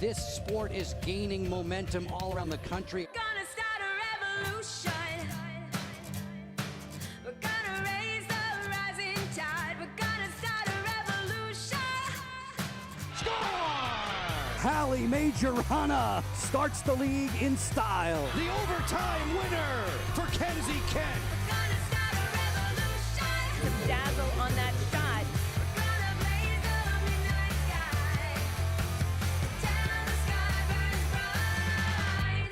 This sport is gaining momentum all around the country. Gonna start a revolution. We're gonna raise the rising tide. We're gonna start a revolution. Score! Hallie Majorana starts the league in style. The overtime winner for Kenzie Kent. We're gonna start a revolution. Some dazzle on that shot. We're gonna blaze the midnight sky. Till the sky burns bright.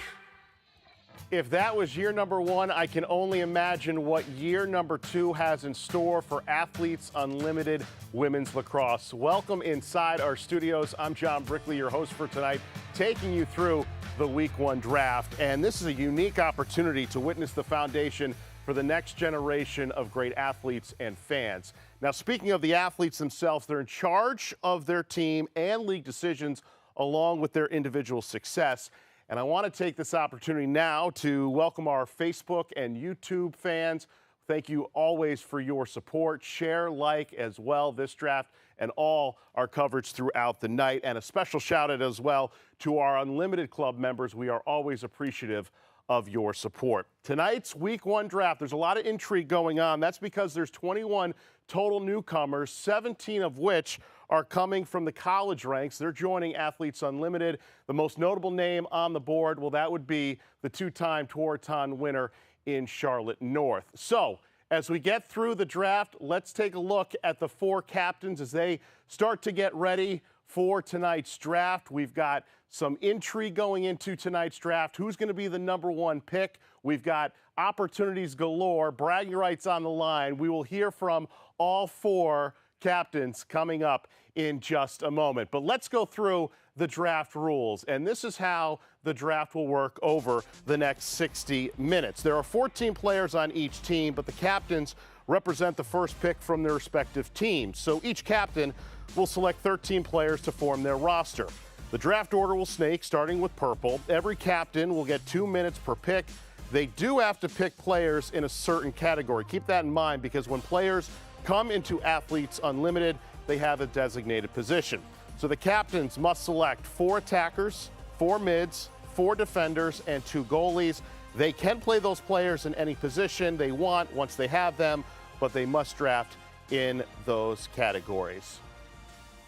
If that was year number one, I can only imagine what year number two has in store for Athletes Unlimited Women's Lacrosse. Welcome inside our studios. I'm John Brickley, your host for tonight, taking you through the Week 1 draft. And this is a unique opportunity to witness the foundation for the next generation of great athletes and fans. Now, speaking of the athletes themselves, they're in charge of their team and league decisions along with their individual success. And I want to take this opportunity now to welcome our Facebook and YouTube fans. Thank you always for your support. Share, like as well this draft and all our coverage throughout the night. And a special shout out as well to our Unlimited Club members. We are always appreciative of your support. Tonight's Week 1 draft, there's a lot of intrigue going on. That's because there's 21 total newcomers, 17 of which are coming from the college ranks. They're joining Athletes Unlimited. The most notable name on the board, well, that would be the two-time Tewaaraton winner in Charlotte North. So as we get through the draft, let's take a look at the four captains as they start to get ready for tonight's draft. We've got some intrigue going into tonight's draft. Who's going to be the number one pick? We've got opportunities galore, bragging rights on the line. We will hear from all four captains coming up in just a moment. But let's go through the draft rules. And this is how the draft will work over the next 60 minutes. There are 14 players on each team, but the captains represent the first pick from their respective teams. So each captain will select 13 players to form their roster. The draft order will snake, starting with purple. Every captain will get 2 minutes per pick. They do have to pick players in a certain category. Keep that in mind, because when players come into Athletes Unlimited, they have a designated position. So the captains must select 4 attackers, 4 mids, 4 defenders, and 2 goalies. They can play those players in any position they want once they have them, but they must draft in those categories.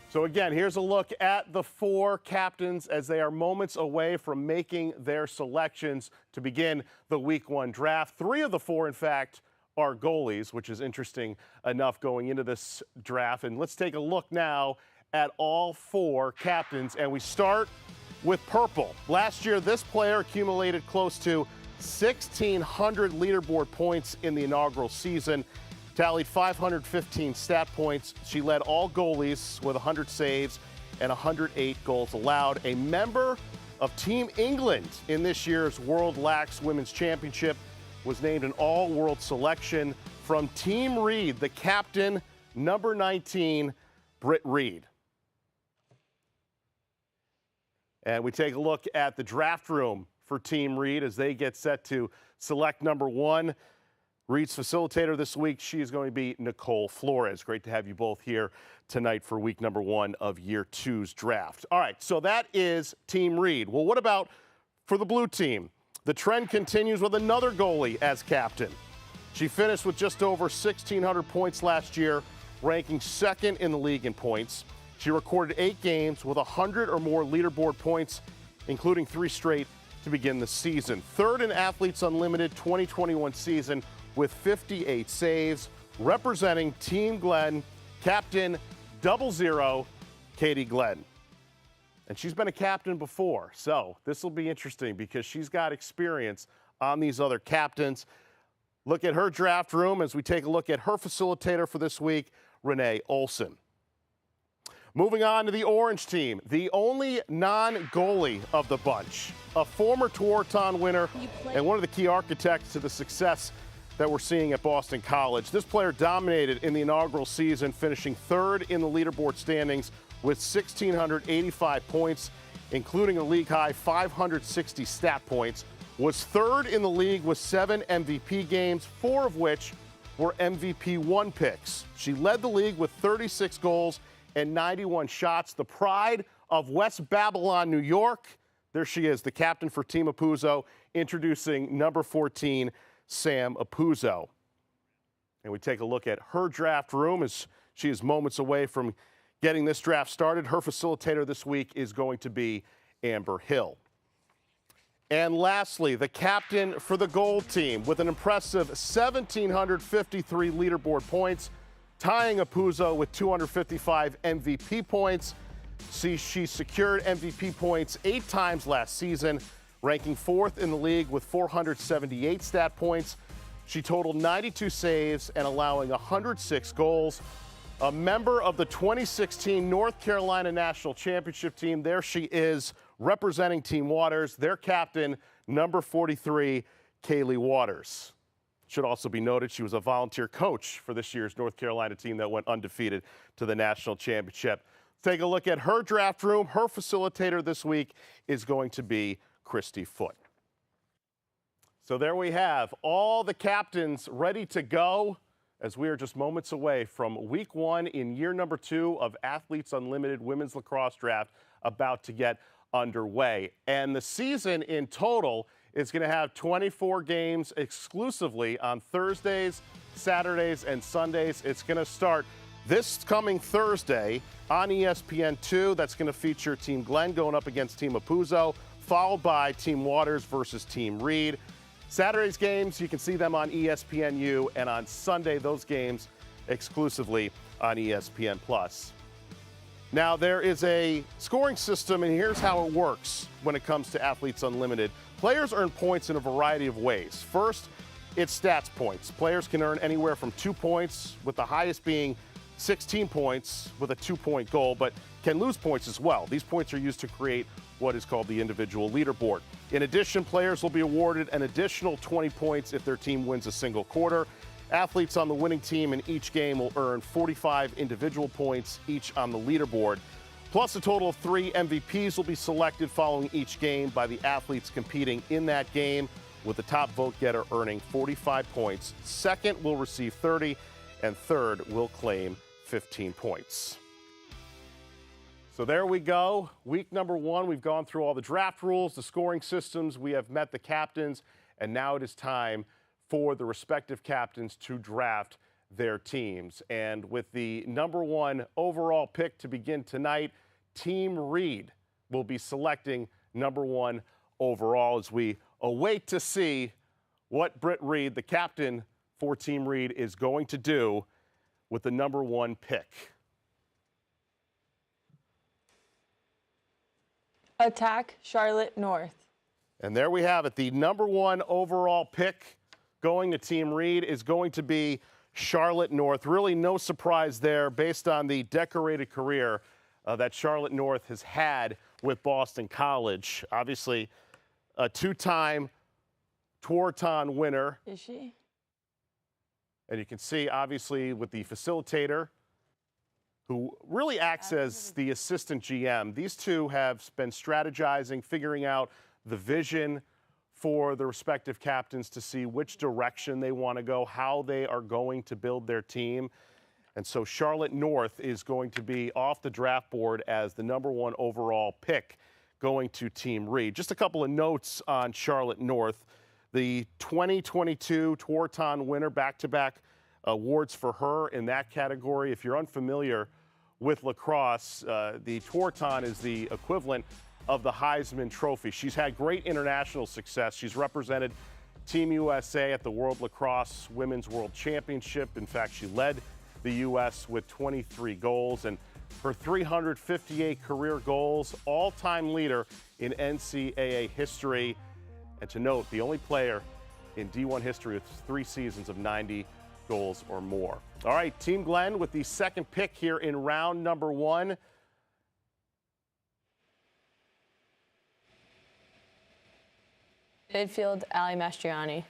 So again, here's a look at the 4 captains as they are moments away from making their selections to begin the Week 1 draft. 3 of the 4, in fact, are goalies, which is interesting enough going into this draft. And let's take a look now at all 4 captains, and we start with purple. Last year, this player accumulated close to 1,600 leaderboard points in the inaugural season, tallied 515 stat points. She led all goalies with 100 saves and 108 goals allowed. A member of Team England in this year's World Lax Women's Championship, was named an all-world selection. From Team Reed, the captain, number 19, Britt Reed. And we take a look at the draft room for Team Reed as they get set to select number 1. Reed's facilitator this week, she is going to be Nicole Flores. Great to have you both here tonight for week number 1 of year 2's draft. All right, so that is Team Reed. Well, what about for the blue team? The trend continues with another goalie as captain. She finished with just over 1,600 points last year, ranking 2nd in the league in points. She recorded 8 games with 100 or more leaderboard points, including 3 straight to begin the season. 3rd in Athletes Unlimited 2021 season with 58 saves, representing Team Glenn, Captain 00, Katie Glenn. And she's been a captain before, so this will be interesting because she's got experience on these other captains. Look at her draft room as we take a look at her facilitator for this week, Renee Olson. Moving on to the orange team, the only non-goalie of the bunch, a former Tewaaraton winner and one of the key architects to the success that we're seeing at Boston College. This player dominated in the inaugural season, finishing 3rd in the leaderboard standings with 1,685 points, including a league-high 560 stat points, was 3rd in the league with 7 MVP games, 4 of which were MVP 1 picks. She led the league with 36 goals and 91 shots, the pride of West Babylon, New York. There she is, the captain for Team Apuzzo, introducing number 14, Sam Apuzzo. And we take a look at her draft room as she is moments away from getting this draft started. Her facilitator this week is going to be Amber Hill. And lastly, the captain for the gold team with an impressive 1,753 leaderboard points, tying Apuzzo with 255 MVP points. She secured MVP points 8 times last season, ranking 4th in the league with 478 stat points. She totaled 92 saves and allowing 106 goals. A member of the 2016 North Carolina National Championship team. There she is representing Team Waters, their captain, number 43, Kaylee Waters. Should also be noted she was a volunteer coach for this year's North Carolina team that went undefeated to the national championship. Take a look at her draft room. Her facilitator this week is going to be Christy Foote. So there we have all the captains ready to go as we are just moments away from week 1 in year number 2 of Athletes Unlimited Women's Lacrosse Draft about to get underway. And the season in total is going to have 24 games exclusively on Thursdays, Saturdays, and Sundays. It's going to start this coming Thursday on ESPN2. That's going to feature Team Glenn going up against Team Apuzzo, followed by Team Waters versus Team Reed. Saturday's games, you can see them on ESPNU, and on Sunday, those games exclusively on ESPN+. Now, there is a scoring system, and here's how it works when it comes to Athletes Unlimited. Players earn points in a variety of ways. First, it's stats points. Players can earn anywhere from 2 points, with the highest being 16 points with a 2-point goal, but can lose points as well. These points are used to create what is called the individual leaderboard. In addition, players will be awarded an additional 20 points if their team wins a single quarter. Athletes on the winning team in each game will earn 45 individual points each on the leaderboard. Plus, a total of 3 MVPs will be selected following each game by the athletes competing in that game, with the top vote getter earning 45 points. Second will receive 30, and third will claim 15 points. So there we go. Week number 1, we've gone through all the draft rules, the scoring systems, we have met the captains, and now it is time for the respective captains to draft their teams. And with the number 1 overall pick to begin tonight, Team Reed will be selecting number 1 overall as we await to see what Britt Reed, the captain for Team Reed, is going to do with the number 1 pick. Attack Charlotte North. And there we have it. The number 1 overall pick going to Team Reed is going to be Charlotte North. Really no surprise there based on the decorated career that Charlotte North has had with Boston College. Obviously, a 2-time Tewaaraton winner. Is she? And you can see, obviously, with the facilitator, who really acts as the assistant GM. These two have been strategizing, figuring out the vision for the respective captains to see which direction they want to go, how they are going to build their team. And so Charlotte North is going to be off the draft board as the number 1 overall pick going to Team Reed. Just a couple of notes on Charlotte North. The 2022 Tewaaraton winner, back-to-back awards for her in that category. If you're unfamiliar with lacrosse, the Tewaaraton is the equivalent of the Heisman Trophy. She's had great international success. She's represented Team USA at the World Lacrosse Women's World Championship. In fact, she led the U.S. with 23 goals, and her 358 career goals, all-time leader in NCAA history. And to note, the only player in D1 history with 3 seasons of 90 goals or more. All right, Team Glenn with the second pick here in round number 1. Midfield, Ali Mastriani.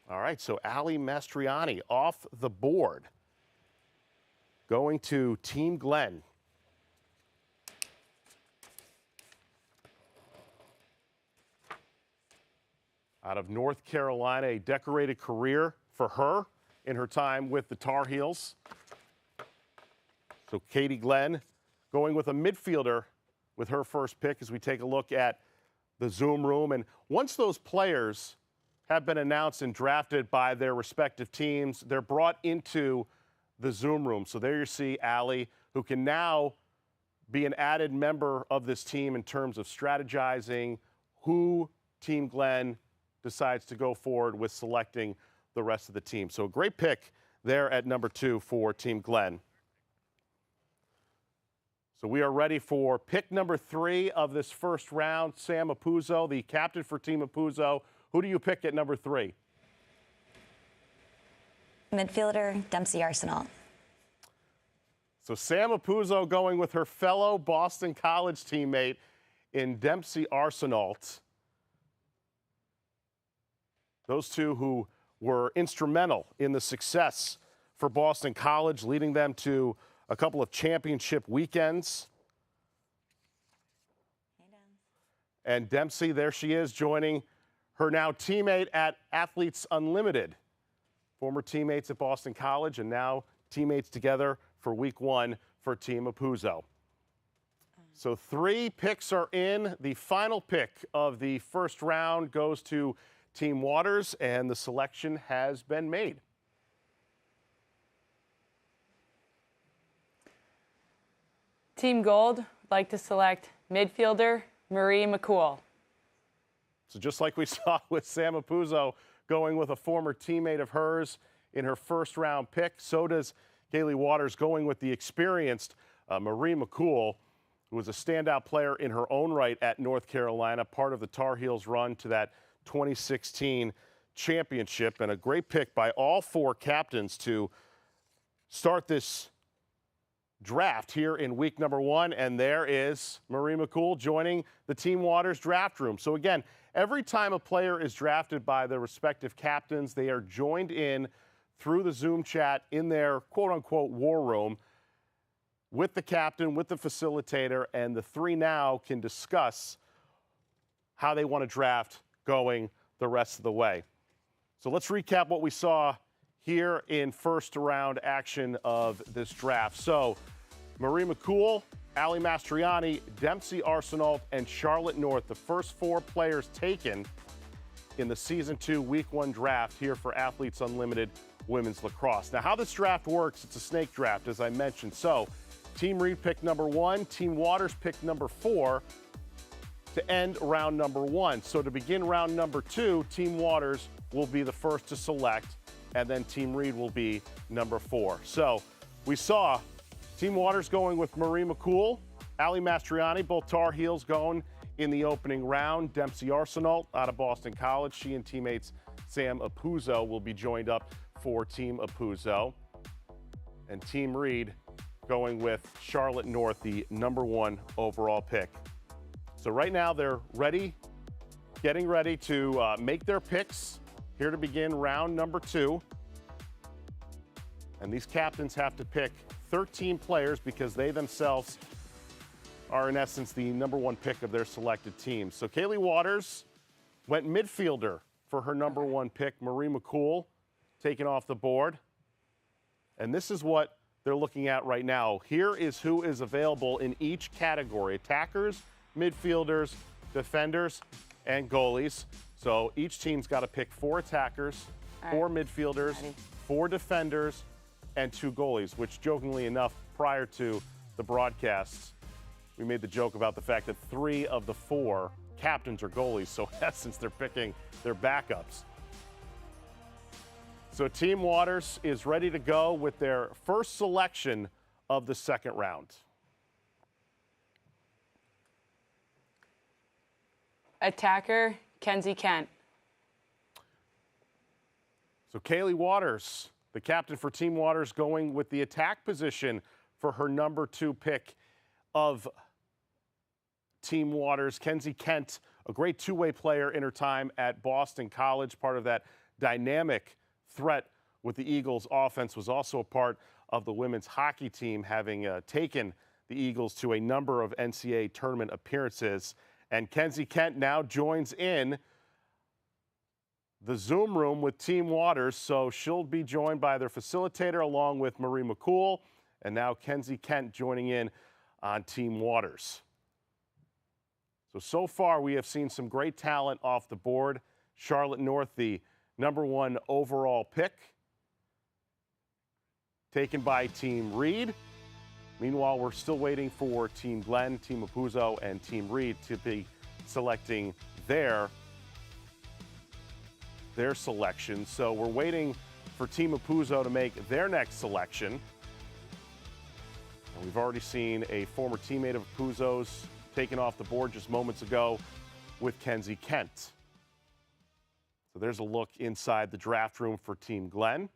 All right, so Ali Mastriani off the board. Going to Team Glenn. Out of North Carolina, a decorated career for her in her time with the Tar Heels. So Katie Glenn going with a midfielder with her first pick as we take a look at the Zoom room. And once those players have been announced and drafted by their respective teams, they're brought into the Zoom room. So there you see Allie, who can now be an added member of this team in terms of strategizing who Team Glenn decides to go forward with selecting the rest of the team. So a great pick there at number 2 for Team Glenn. So we are ready for pick number 3 of this first round. Sam Apuzzo, the captain for Team Apuzzo. Who do you pick at number 3? Midfielder, Dempsey Arsenault. So Sam Apuzzo going with her fellow Boston College teammate in Dempsey Arsenault. Those two who were instrumental in the success for Boston College, leading them to a couple of championship weekends. And Dempsey, there she is, joining her now teammate at Athletes Unlimited. Former teammates at Boston College and now teammates together for week 1 for Team Apuzzo. So 3 picks are in. The final pick of the first round goes to Team Waters, and the selection has been made. Team Gold would like to select midfielder Marie McCool. So just like we saw with Sam Apuzzo going with a former teammate of hers in her first round pick, so does Kaylee Waters going with the experienced Marie McCool, who was a standout player in her own right at North Carolina, part of the Tar Heels run to that 2016 championship, and a great pick by all 4 captains to start this draft here in week number 1. And there is Marie McCool joining the Team Waters draft room. So again, every time a player is drafted by their respective captains, they are joined in through the Zoom chat in their quote-unquote war room with the captain, with the facilitator, and the 3 now can discuss how they want to draft going the rest of the way. So let's recap what we saw here in first round action of this draft. So Marie McCool, Allie Mastriani, Dempsey Arsenault, and Charlotte North, the first 4 players taken in the Season 2 Week 1 draft here for Athletes Unlimited Women's Lacrosse. Now, how this draft works, it's a snake draft, as I mentioned. So Team Reed picked number 1, Team Waters picked number 4 to end round number 1. So to begin round number 2, Team Waters will be the first to select, and then Team Reed will be number 4. So we saw Team Waters going with Marie McCool, Allie Mastriani, both Tar Heels going in the opening round. Dempsey Arsenault out of Boston College. She and teammates Sam Apuzzo will be joined up for Team Apuzzo. And Team Reed going with Charlotte North, the number 1 overall pick. So right now they're ready, getting ready to make their picks here to begin round number 2. And these captains have to pick 13 players because they themselves are in essence the number 1 pick of their selected team. So Kaylee Waters went midfielder for her number 1 pick, Marie McCool, taken off the board. And this is what they're looking at right now. Here is who is available in each category: attackers, midfielders, defenders, and goalies. So each team's got to pick 4 attackers, 4 midfielders, 4 defenders, and 2 goalies, which jokingly enough, prior to the broadcasts, we made the joke about the fact that 3 of the 4 captains are goalies. So in essence, they're picking their backups. So Team Waters is ready to go with their first selection of the second round. Attacker Kenzie Kent. So Kaylee Waters, the captain for Team Waters, going with the attack position for her number 2 pick of Team Waters. Kenzie Kent, a great 2-way player in her time at Boston College, part of that dynamic threat with the Eagles offense, was also a part of the women's hockey team, having taken the Eagles to a number of NCAA tournament appearances. And Kenzie Kent now joins in the Zoom room with Team Waters, so she'll be joined by their facilitator along with Marie McCool, and now Kenzie Kent joining in on Team Waters. So far we have seen some great talent off the board. Charlotte North, the #1 overall pick, taken by Team Reed. Meanwhile, we're still waiting for Team Glenn, Team Apuzzo, and Team Reed to be selecting their selection. So we're waiting for Team Apuzzo to make their next selection. And we've already seen a former teammate of Apuzzo's taken off the board just moments ago with Kenzie Kent. So there's a look inside the draft room for Team Glenn.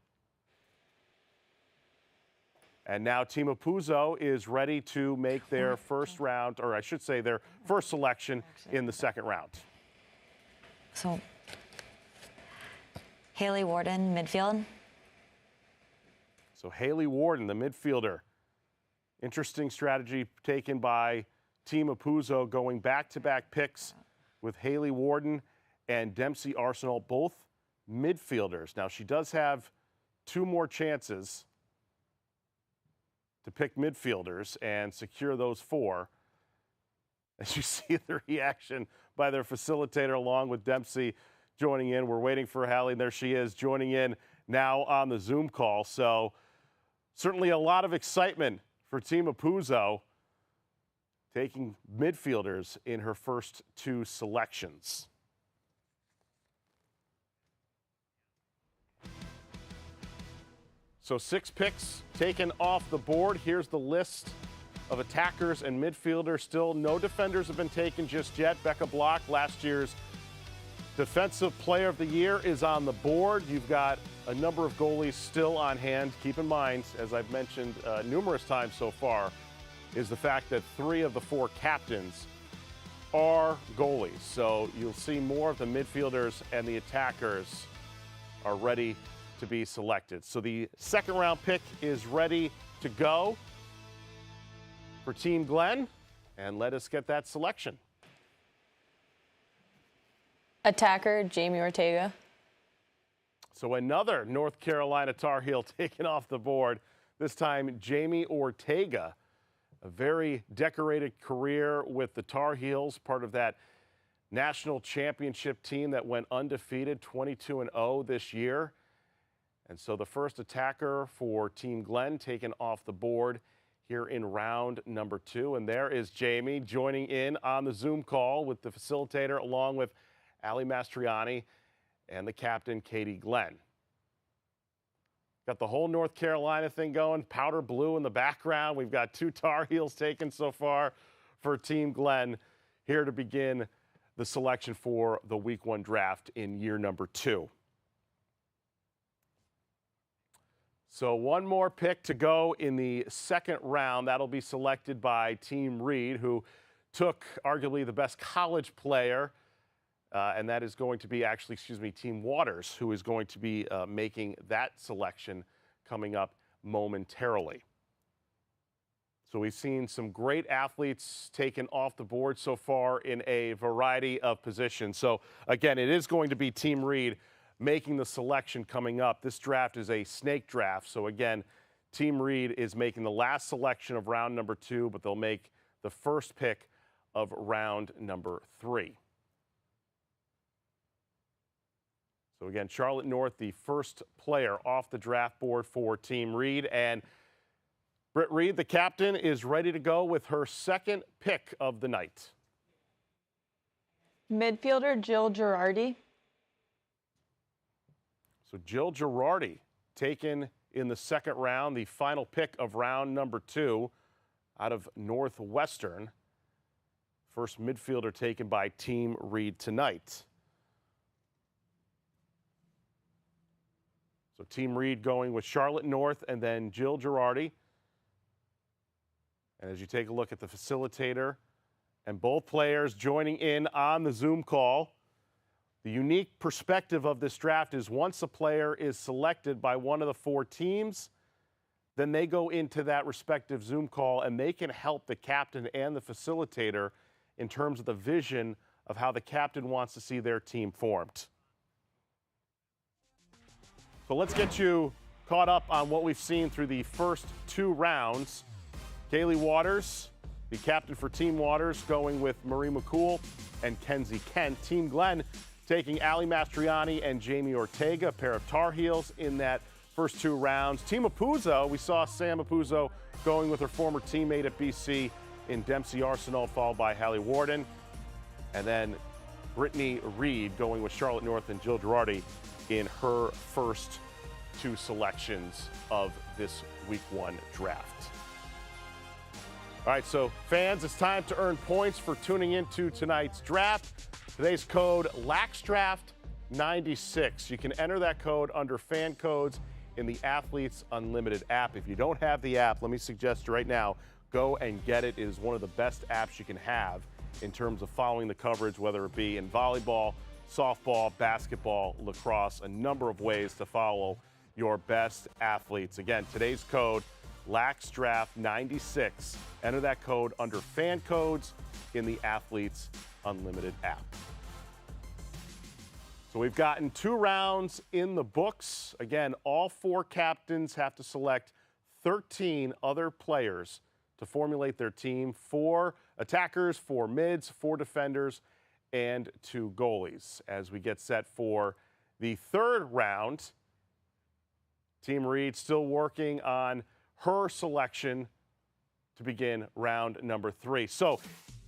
And now Team Apuzzo is ready to make their first round, or I should say their first selection in the second round. So, Haley Warden, midfield. So Haley Warden, the midfielder. Interesting strategy taken by Team Apuzzo, going back-to-back picks with Haley Warden and Dempsey Arsenal, both midfielders. Now, she does have 2 more chances to pick midfielders and secure those 4. As you see the reaction by their facilitator along with Dempsey joining in. We're waiting for Hallie. There she is joining in now on the Zoom call. So certainly a lot of excitement for Team Apuzzo, taking midfielders in her first 2 selections. So 6 picks taken off the board. Here's the list of attackers and midfielders. Still no defenders have been taken just yet. Becca Block, last year's Defensive Player of the Year, is on the board. You've got a number of goalies still on hand. Keep in mind, as I've mentioned numerous times so far, is the fact that 3 of the 4 captains are goalies. So you'll see more of the midfielders and the attackers are ready to be selected. So the second round pick is ready to go for Team Glenn, and let us get that selection. Attacker, Jamie Ortega. So another North Carolina Tar Heel taken off the board, this time Jamie Ortega. A very decorated career with the Tar Heels, part of that national championship team that went undefeated, 22-0 this year. And so the first attacker for Team Glenn taken off the board here in round number 2. And there is Jamie joining in on the Zoom call with the facilitator along with Ali Mastriani and the captain, Katie Glenn. Got the whole North Carolina thing going, powder blue in the background. We've got 2 Tar Heels taken so far for Team Glenn, here to begin the selection for the Week 1 draft in year number 2. So 1 more pick to go in the second round. That'll be selected by Team Reed, who took arguably the best college player, and that is going to be Team Waters, who is going to be making that selection coming up momentarily. So we've seen some great athletes taken off the board so far in a variety of positions. So again, it is going to be Team Reed making the selection coming up. This draft is a snake draft. So again, Team Reed is making the last selection of round number 2, but they'll make the first pick of round number 3. So again, Charlotte North, the first player off the draft board for Team Reed. And Britt Reed, the captain, is ready to go with her second pick of the night. Midfielder, Jill Girardi. So Jill Girardi taken in the second round, the final pick of round number 2 out of Northwestern. First midfielder taken by Team Reed tonight. So Team Reed going with Charlotte North and then Jill Girardi. And as you take a look at the facilitator and both players joining in on the Zoom call, the unique perspective of this draft is once a player is selected by one of the 4 teams, then they go into that respective Zoom call and they can help the captain and the facilitator in terms of the vision of how the captain wants to see their team formed. So let's get you caught up on what we've seen through the first 2 rounds. Kaylee Waters The captain for Team Waters going with Marie McCool and Kenzie Kent. Team Glenn taking Ali Mastriani and Jamie Ortega, a pair of Tar Heels in that first 2 rounds. Team Apuzzo, we saw Sam Apuzzo going with her former teammate at BC in Dempsey Arsenal, followed by Hallie Warden. And then Brittany Reed going with Charlotte North and Jill Girardi in her first 2 selections of this Week 1 draft. All right, so fans, it's time to earn points for tuning into tonight's draft. Today's code, LAXDRAFT96. You can enter that code under fan codes in the Athletes Unlimited app. If you don't have the app, let me suggest right now, go and get it. It is one of the best apps you can have in terms of following the coverage, whether it be in volleyball, softball, basketball, lacrosse, a number of ways to follow your best athletes. Again, today's code, LAXDRAFT96. Enter that code under fan codes in the Athletes Unlimited app. So we've gotten 2 rounds in the books. Again, all 4 captains have to select 13 other players to formulate their team. 4 attackers, 4 mids, 4 defenders, and 2 goalies. As we get set for the 3rd round, Team Reed still working on her selection to begin round number 3. So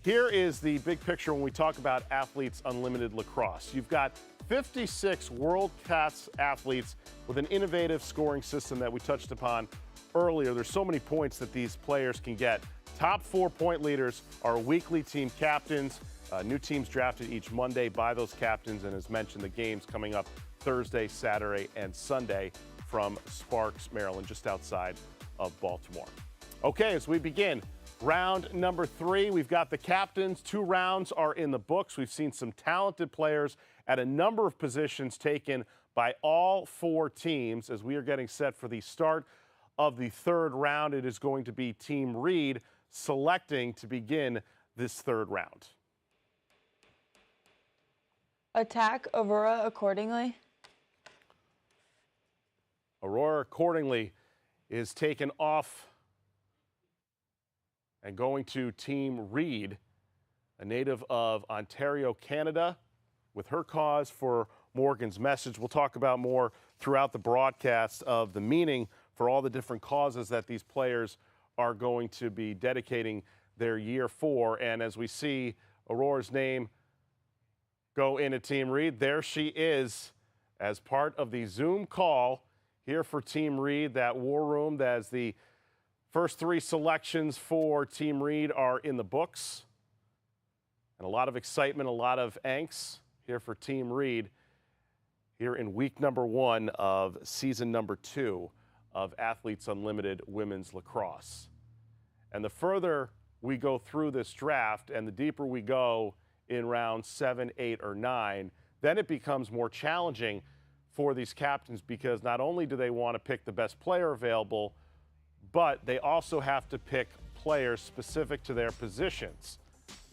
here is the big picture when we talk about Athletes Unlimited Lacrosse. You've got 56 world-class athletes with an innovative scoring system that we touched upon earlier. There's so many points that these players can get. Top 4 point leaders are weekly team captains. New teams drafted each Monday by those captains, and as mentioned, the games coming up Thursday, Saturday, and Sunday from Sparks, Maryland, just outside of Baltimore. Okay, as we begin round number 3, we've got the captains. 2 rounds are in the books. We've seen some talented players at a number of positions taken by all 4 teams. As we are getting set for the start of the 3rd round, it is going to be Team Reed selecting to begin this 3rd round. Attack Aurora accordingly. Aurora accordingly is taken off and going to Team Reed, a native of Ontario, Canada, with her cause for Morgan's message. We'll talk about more throughout the broadcast of the meaning for all the different causes that these players are going to be dedicating their year for. And as we see Aurora's name go into Team Reed, there she is as part of the Zoom call here for Team Reed, that war room, as the first 3 selections for Team Reed are in the books. And a lot of excitement, a lot of angst here for Team Reed here in week number 1 of season number 2 of Athletes Unlimited Women's Lacrosse. And the further we go through this draft and the deeper we go in rounds 7, 8, or 9, then it becomes more challenging for these captains, because not only do they want to pick the best player available, but they also have to pick players specific to their positions.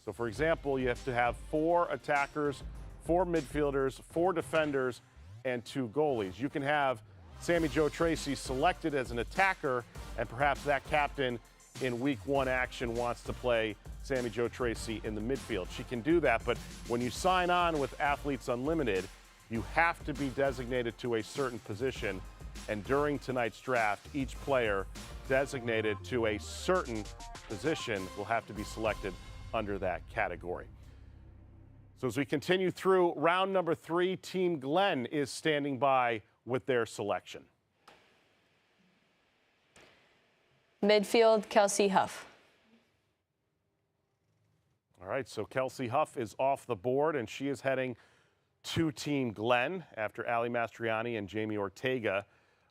So for example, you have to have 4 attackers, 4 midfielders, 4 defenders, and 2 goalies. You can have Sammy Jo Tracy selected as an attacker, and perhaps that captain in week 1 action wants to play Sammy Jo Tracy in the midfield. She can do that, but when you sign on with Athletes Unlimited, you have to be designated to a certain position, and during tonight's draft, each player designated to a certain position will have to be selected under that category. So as we continue through round number 3, Team Glenn is standing by with their selection. Midfield, Kelsey Huff. All right, so Kelsey Huff is off the board, and she is heading to Team Glenn after Ali Mastriani and Jamie Ortega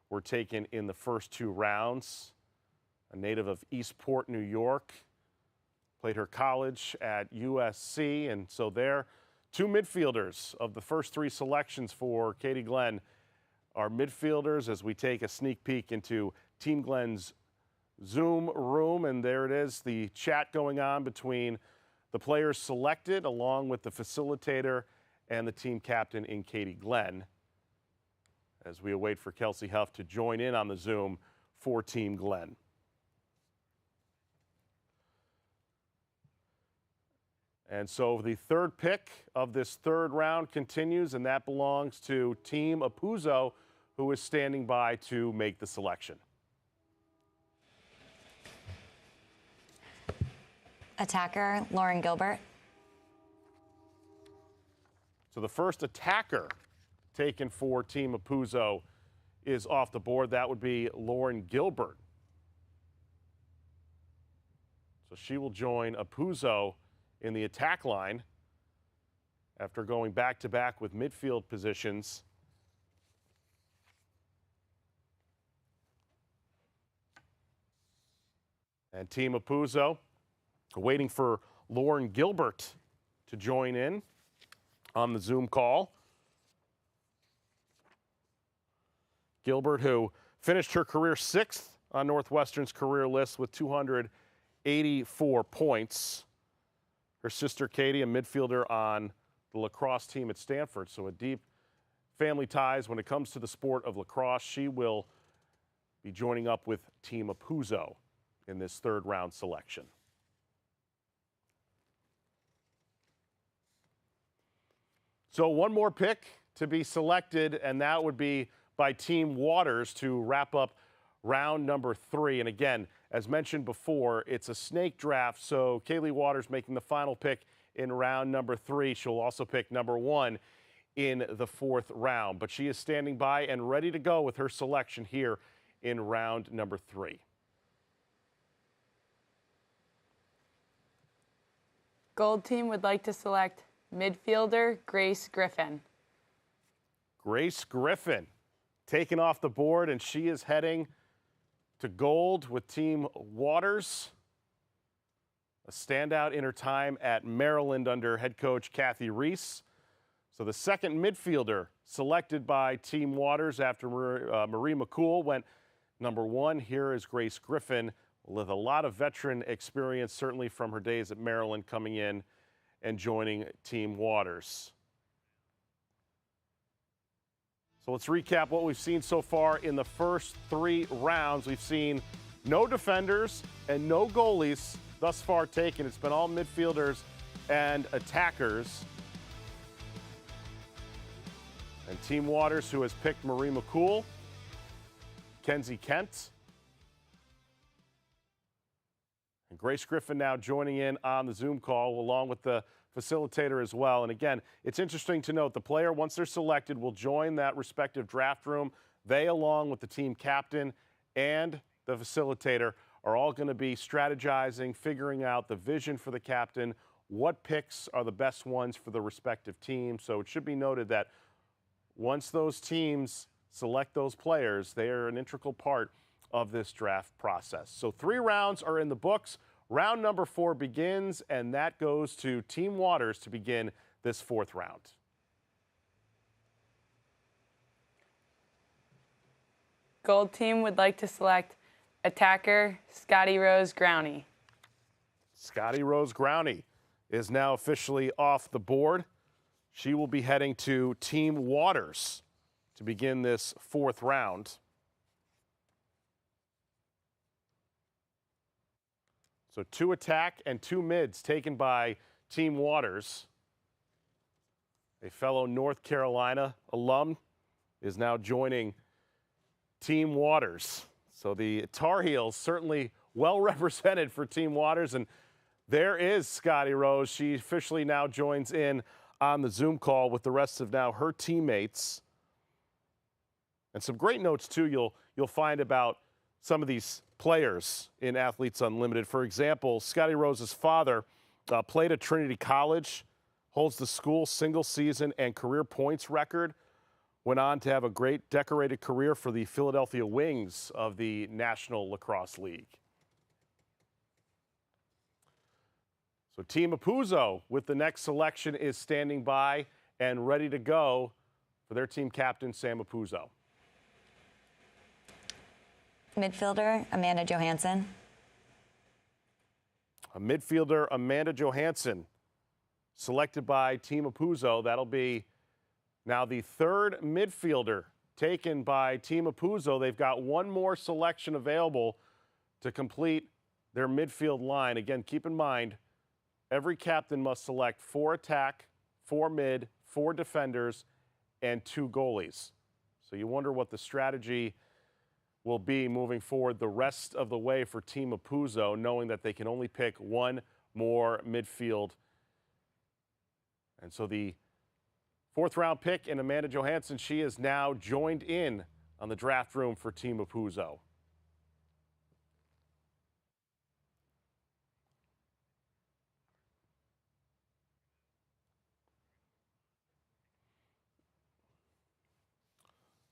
were taken in the first 2 rounds. A native of Eastport, New York, played her college at USC, and so there, 2 midfielders of the first 3 selections for Katie Glenn are midfielders as we take a sneak peek into Team Glenn's Zoom room, and there it is, the chat going on between the players selected along with the facilitator and the team captain in Katie Glenn, as we await for Kelsey Huff to join in on the Zoom for Team Glenn. And so the third pick of this third round continues, and that belongs to Team Apuzzo, who is standing by to make the selection. Attacker, Lauren Gilbert. So the first attacker taken for Team Apuzzo is off the board. That would be Lauren Gilbert. So she will join Apuzzo in the attack line after going back-to-back with midfield positions. And Team Apuzzo waiting for Lauren Gilbert to join in on the Zoom call. Gilbert, who finished her career 6th on Northwestern's career list with 284 points. Her sister Katie, a midfielder on the lacrosse team at Stanford, so a deep family ties when it comes to the sport of lacrosse. She will be joining up with Team Apuzzo in this third round selection. So one more pick to be selected, and that would be by Team Waters to wrap up round number 3. And again, as mentioned before, it's a snake draft, so Kaylee Waters making the final pick in round number 3. She'll also pick number 1 in the 4th round, but she is standing by and ready to go with her selection here in round number 3. Gold team would like to select midfielder Grace Griffin. Grace Griffin taken off the board, and she is heading to gold with Team Waters. A standout in her time at Maryland under head coach Kathy Reese. So the second midfielder selected by Team Waters after Marie McCool went number 1. Here is Grace Griffin with a lot of veteran experience, certainly from her days at Maryland, coming in and joining Team Waters. So let's recap what we've seen so far in the first 3 rounds. We've seen no defenders and no goalies thus far taken. It's been all midfielders and attackers. And Team Waters, who has picked Marie McCool, Kenzie Kent, and Grace Griffin now joining in on the Zoom call along with the facilitator as well. And again, it's interesting to note the player, once they're selected, will join that respective draft room. They, along with the team captain and the facilitator, are all going to be strategizing, figuring out the vision for the captain, what picks are the best ones for the respective team. So it should be noted that once those teams select those players, they are an integral part of this draft process. So 3 rounds are in the books. Round number 4 begins, and that goes to Team Waters to begin this 4th round. Gold team would like to select attacker Scotty Rose Growney. Scotty Rose Growney is now officially off the board. She will be heading to Team Waters to begin this 4th round. So 2 attack and 2 mids taken by Team Waters. A fellow North Carolina alum is now joining Team Waters. So the Tar Heels certainly well represented for Team Waters. And there is Scotty Rose. She officially now joins in on the Zoom call with the rest of now her teammates. And some great notes, too, you'll find about some of these players in Athletes Unlimited. For example, Scotty Rose's father played at Trinity College, holds the school single season and career points record, went on to have a great decorated career for the Philadelphia Wings of the National Lacrosse League. So Team Apuzzo with the next selection is standing by and ready to go for their team captain, Sam Apuzzo. Midfielder, Amanda Johansson. A midfielder, Amanda Johansson, selected by Team Apuzzo. That'll be now the 3rd midfielder taken by Team Apuzzo. They've got 1 more selection available to complete their midfield line. Again, keep in mind, every captain must select 4 attack, 4 mid, 4 defenders, and 2 goalies. So you wonder what the strategy will be moving forward the rest of the way for Team Apuzzo, knowing that they can only pick 1 more midfield. And so the 4th round pick in Amanda Johansson, she is now joined in on the draft room for Team Apuzzo.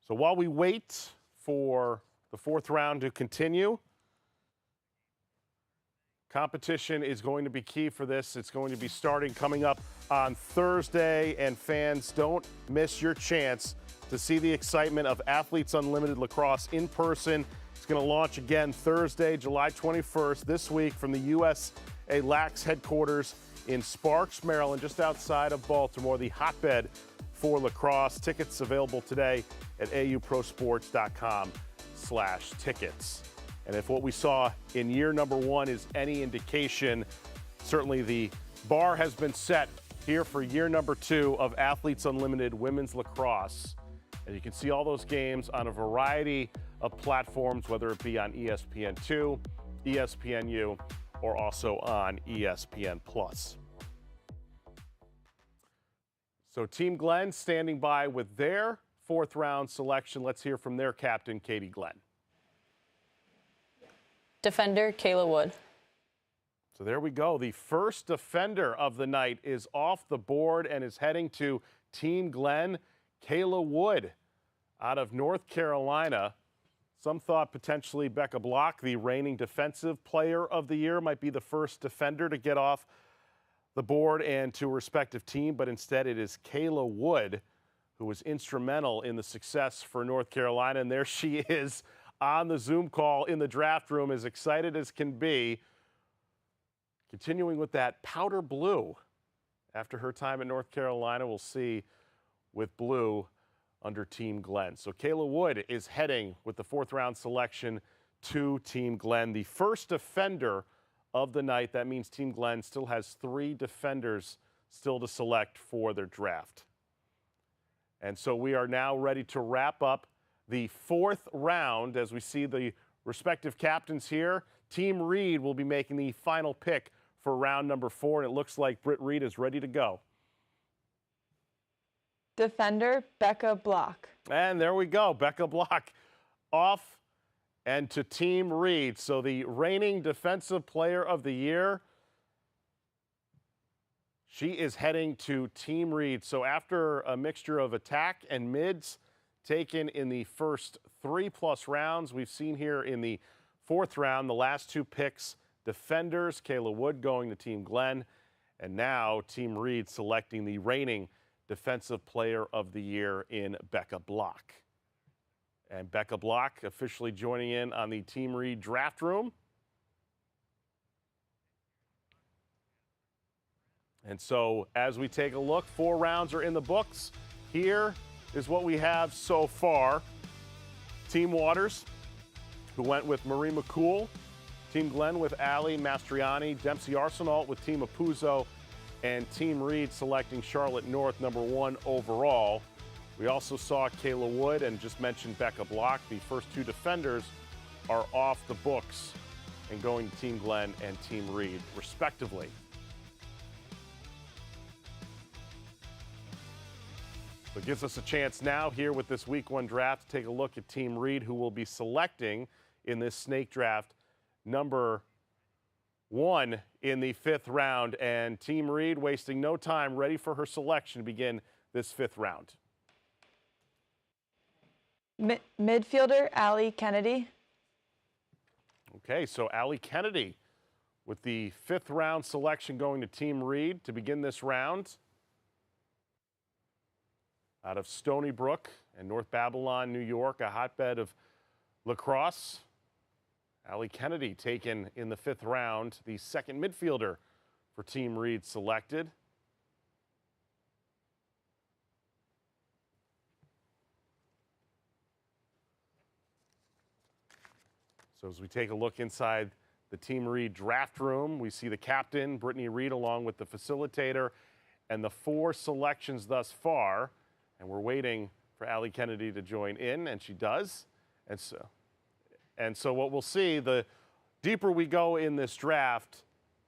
So while we wait for the 4th round to continue, competition is going to be key for this. It's going to be starting coming up on Thursday, and fans, don't miss your chance to see the excitement of Athletes Unlimited Lacrosse in person. It's going to launch again Thursday, July 21st, this week from the USA Lax headquarters in Sparks, Maryland, just outside of Baltimore, the hotbed for lacrosse. Tickets available today at auprosports.com/tickets. And if what we saw in year number 1 is any indication, certainly the bar has been set here for year number 2 of Athletes Unlimited Women's Lacrosse. And you can see all those games on a variety of platforms, whether it be on ESPN2, ESPNU, or also on ESPN+. So Team Glenn standing by with their 4th round selection. Let's hear from their captain, Katie Glenn. Defender, Kayla Wood. So there we go. The first defender of the night is off the board and is heading to Team Glenn. Kayla Wood out of North Carolina. Some thought potentially Becca Block, the reigning defensive player of the year, might be the first defender to get off the board and to a respective team, but instead it is Kayla Wood who was instrumental in the success for North Carolina. And there she is on the Zoom call in the draft room, as excited as can be. Continuing with that powder blue after her time at North Carolina, we'll see with blue under Team Glenn. So Kayla Wood is heading with the 4th round selection to Team Glenn, the first defender of the night. That means Team Glenn still has 3 defenders still to select for their draft. And so we are now ready to wrap up the 4th round as we see the respective captains here. Team Reed will be making the final pick for round number 4, and it looks like Britt Reed is ready to go. Defender, Becca Block. And there we go. Becca Block off and to Team Reed. So the reigning defensive player of the year, she is heading to Team Reed. So after a mixture of attack and mids taken in the first 3+ rounds, we've seen here in the 4th round, the last 2 picks, defenders, Kayla Wood going to Team Glenn, and now Team Reed selecting the reigning defensive player of the year in Becca Block. And Becca Block officially joining in on the Team Reed draft room. And so as we take a look, 4 rounds are in the books. Here is what we have so far. Team Waters, who went with Marie McCool. Team Glenn with Allie Mastriani. Dempsey Arsenault with Team Apuzzo. And Team Reed selecting Charlotte North, number 1 overall. We also saw Kayla Wood and just mentioned Becca Block. The first 2 defenders are off the books and going to Team Glenn and Team Reed, respectively. So it gives us a chance now here with this Week 1 draft to take a look at Team Reed, who will be selecting in this snake draft number 1 in the 5th round. And Team Reed wasting no time, ready for her selection to begin this 5th round. Midfielder, Allie Kennedy. Okay, so Allie Kennedy with the 5th round selection going to Team Reed to begin this round. Out of Stony Brook and North Babylon, New York, a hotbed of lacrosse. Allie Kennedy taken in the 5th round, the 2nd midfielder for Team Reed selected. So as we take a look inside the Team Reed draft room. We see the captain, Brittany Reed, along with the facilitator, and the 4 selections thus far. And we're waiting for Allie Kennedy to join in, and she does. And so what we'll see, the deeper we go in this draft,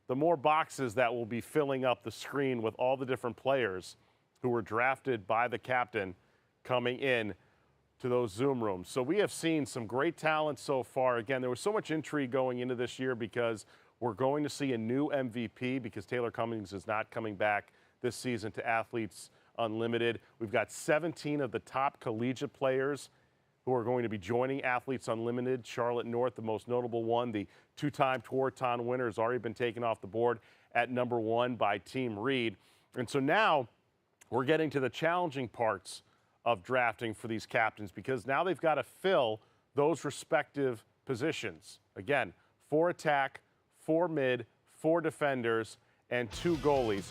the more boxes that will be filling up the screen with all the different players who were drafted by the captain coming in to those Zoom rooms. So we have seen some great talent so far. Again, there was so much intrigue going into this year because we're going to see a new MVP because Taylor Cummings is not coming back this season to Athletes Unlimited. We've got 17 of the top collegiate players who are going to be joining Athletes Unlimited. Charlotte North, the most notable one, the 2-time Tewaaraton winner, has already been taken off the board at number 1 by Team Reed. And so now we're getting to the challenging parts of drafting for these captains because now they've got to fill those respective positions. Again, 4 attack, 4 mid, 4 defenders, and 2 goalies.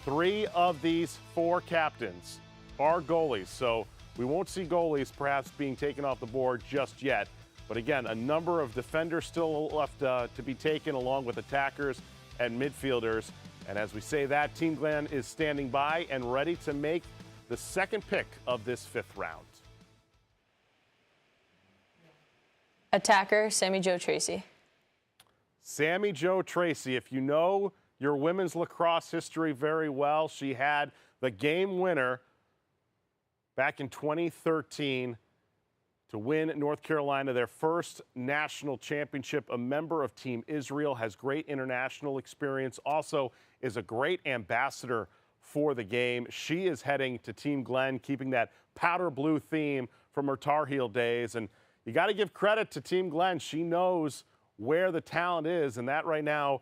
3 of these 4 captains are goalies, so we won't see goalies perhaps being taken off the board just yet. But again, a number of defenders still left to be taken, along with attackers and midfielders. And as we say that, Team Glenn is standing by and ready to make the second pick of this 5th round. Attacker, Sammy Jo Tracy. Sammy Jo Tracy, if you know your women's lacrosse history very well, she had the game winner back in 2013 to win North Carolina their first national championship. A member of Team Israel, has great international experience, also is a great ambassador for the game. She is heading to Team Glenn, keeping that powder blue theme from her Tar Heel days. And you got to give credit to Team Glenn. She knows where the talent is, and that right now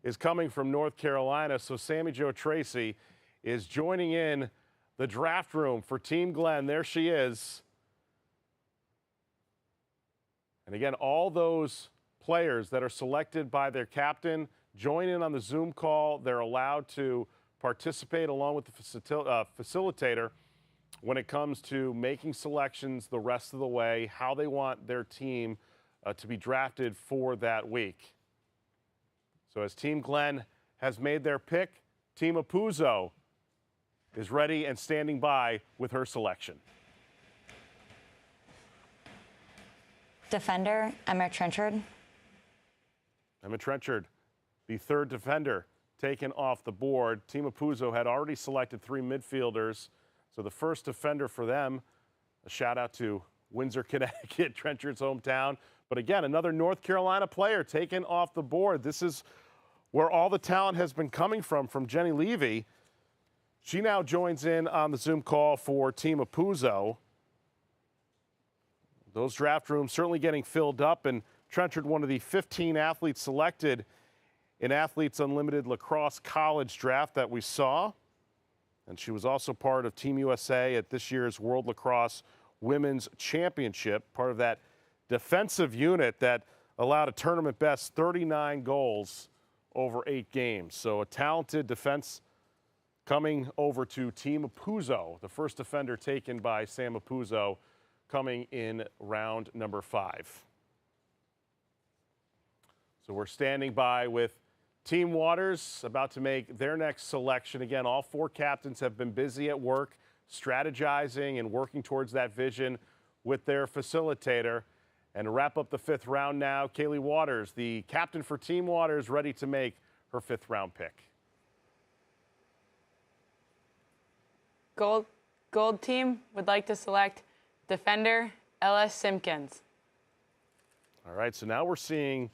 is coming from North Carolina. So Sammy Jo Tracy is joining in the draft room for Team Glenn. There she is. And again, all those players that are selected by their captain join in on the Zoom call. They're allowed to participate along with the facilitator when it comes to making selections the rest of the way, how they want their team to be drafted for that week. So as Team Glenn has made their pick, Team Apuzzo is ready and standing by with her selection. Defender, Emma Trenchard. Emma Trenchard, the 3rd defender taken off the board. Team Apuzzo had already selected 3 midfielders, so the first defender for them, a shout out to Windsor, Connecticut, Trenchard's hometown. But again, another North Carolina player taken off the board. This is where all the talent has been coming from Jenny Levy. She now joins in on the Zoom call for Team Apuzzo. Those draft rooms certainly getting filled up, and Trenchard, one of the 15 athletes selected in Athletes Unlimited Lacrosse College draft that we saw. And she was also part of Team USA at this year's World Lacrosse Women's Championship, part of that defensive unit that allowed a tournament best 39 goals over 8 games. So a talented defense coming over to Team Apuzzo, the first defender taken by Sam Apuzzo, coming in round number 5. So we're standing by with Team Waters about to make their next selection. Again, all 4 captains have been busy at work, strategizing and working towards that vision with their facilitator. And to wrap up the 5th round now, Kaylee Waters, the captain for Team Waters, ready to make her 5th round pick. Gold team would like to select defender, Ellis Simpkins. All right, so now we're seeing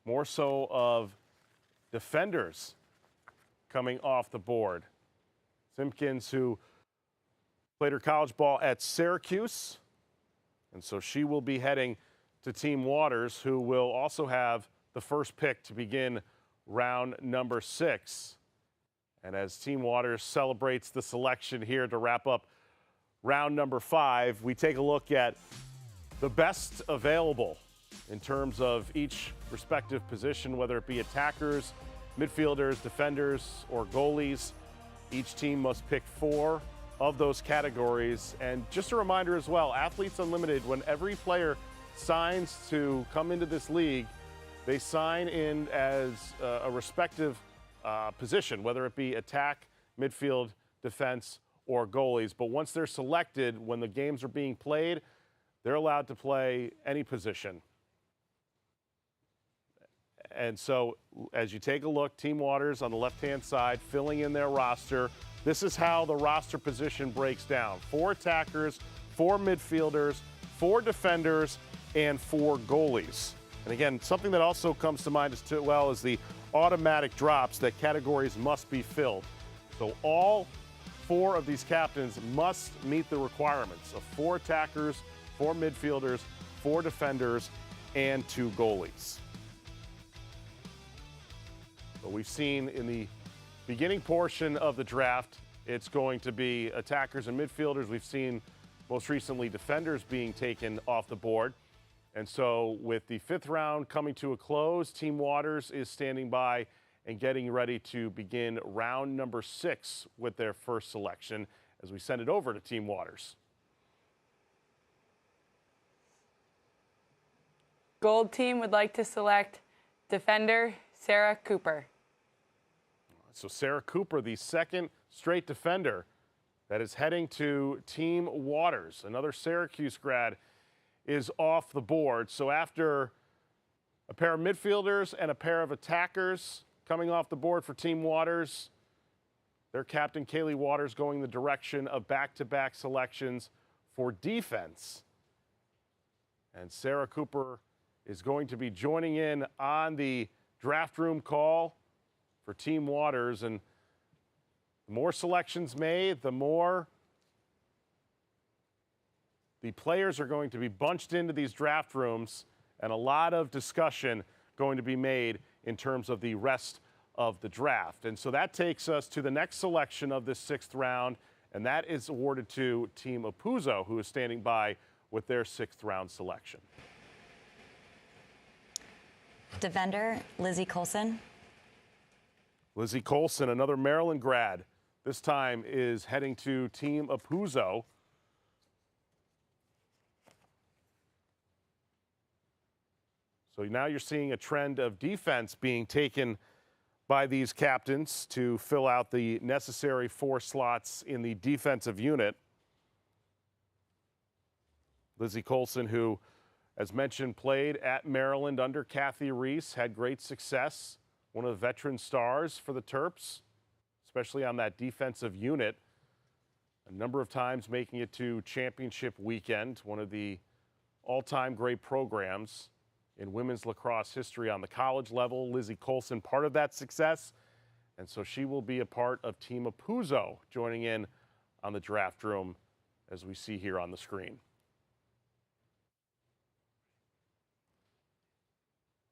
more so of defenders coming off the board. Simpkins, who played her college ball at Syracuse, and so she will be heading to Team Waters, who will also have the first pick to begin round number 6. And as Team Waters celebrates the selection here to wrap up round number 5, we take a look at the best available in terms of each respective position, whether it be attackers, midfielders, defenders, or goalies. Each team must pick 4 of those categories. And just a reminder as well, Athletes Unlimited, when every player signs to come into this league, they sign in as a respective position, whether it be attack, midfield, defense, or goalies. But once they're selected, when the games are being played, they're allowed to play any position. And so as you take a look, Team Waters on the left-hand side filling in their roster. This is how the roster position breaks down. 4 attackers, 4 midfielders, 4 defenders, and 4 goalies. And again, something that also comes to mind is the automatic drops that categories must be filled. So all 4 of these captains must meet the requirements of 4 attackers, 4 midfielders, 4 defenders, and 2 goalies. But we've seen in the beginning portion of the draft, it's going to be attackers and midfielders. We've seen most recently defenders being taken off the board. And so with the 5th round coming to a close, Team Waters is standing by and getting ready to begin round number 6 with their first selection as we send it over to Team Waters. Gold team would like to select defender Sarah Cooper. So Sarah Cooper, the 2nd straight defender that is heading to Team Waters. Another Syracuse grad is off the board. So after a pair of midfielders and a pair of attackers coming off the board for Team Waters, their captain, Kaylee Waters, going the direction of back-to-back selections for defense. And Sarah Cooper is going to be joining in on the draft room call for Team Waters. And the more selections made, the more the players are going to be bunched into these draft rooms, and a lot of discussion going to be made in terms of the rest of the draft. And so that takes us to the next selection of this 6th round, and that is awarded to Team Apuzzo, who is standing by with their 6th round selection. Defender, Lizzie Colson. Lizzie Colson, another Maryland grad, this time is heading to Team Apuzzo. So now you're seeing a trend of defense being taken by these captains to fill out the necessary 4 slots in the defensive unit. Lizzie Colson, who, as mentioned, played at Maryland under Kathy Reese, had great success, one of the veteran stars for the Terps, especially on that defensive unit. A number of times making it to championship weekend, one of the all-time great programs in women's lacrosse history on the college level. Lizzie Colson, part of that success, and so she will be a part of Team Apuzzo, joining in on the draft room as we see here on the screen.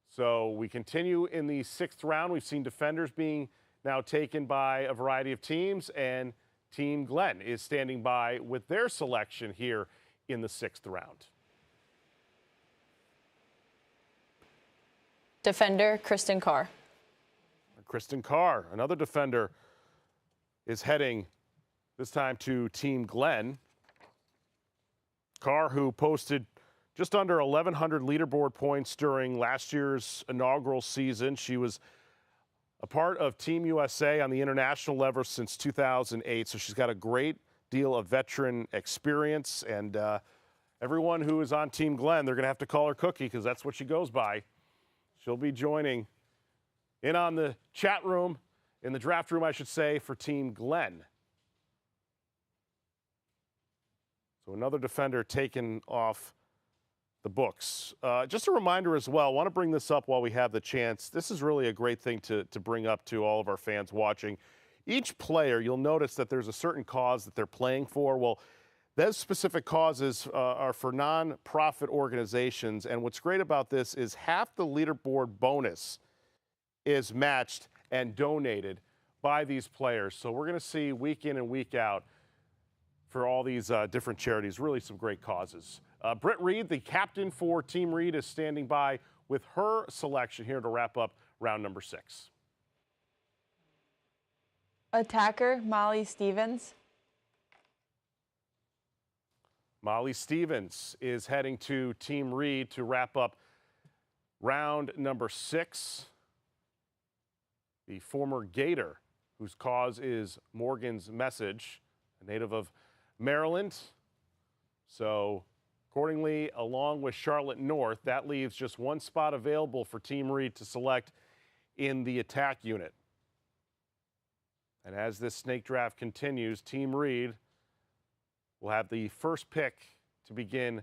So we continue in the 6th round. We've seen defenders being now taken by a variety of teams, and Team Glenn is standing by with their selection here in the 6th round. Defender Kristen Carr. Kristen Carr, another defender, is heading this time to Team Glenn. Carr, who posted just under 1,100 leaderboard points during last year's inaugural season. She was a part of Team USA on the international level since 2008, so she's got a great deal of veteran experience. And everyone who is on Team Glenn, they're going to have to call her Cookie because that's what she goes by. She'll be joining in on the chat room, in the draft room, I should say, for Team Glenn. So another defender taken off the books. Just a reminder as well, I want to bring this up while we have the chance. This is really a great thing to bring up to all of our fans watching. Each player, you'll notice that there's a certain cause that they're playing for. Well, those specific causes are for non-profit organizations, and what's great about this is half the leaderboard bonus is matched and donated by these players. So we're going to see week in and week out for all these different charities, really some great causes. Britt Reed, the captain for Team Reed, is standing by with her selection here to wrap up round number 6. Attacker Molly Stevens. Molly Stevens is heading to Team Reed to wrap up Round number 6, the former Gator, whose cause is Morgan's Message, a native of Maryland. So accordingly, along with Charlotte North, that leaves just one spot available for Team Reed to select in the attack unit. And as this snake draft continues, Team Reed will have the first pick to begin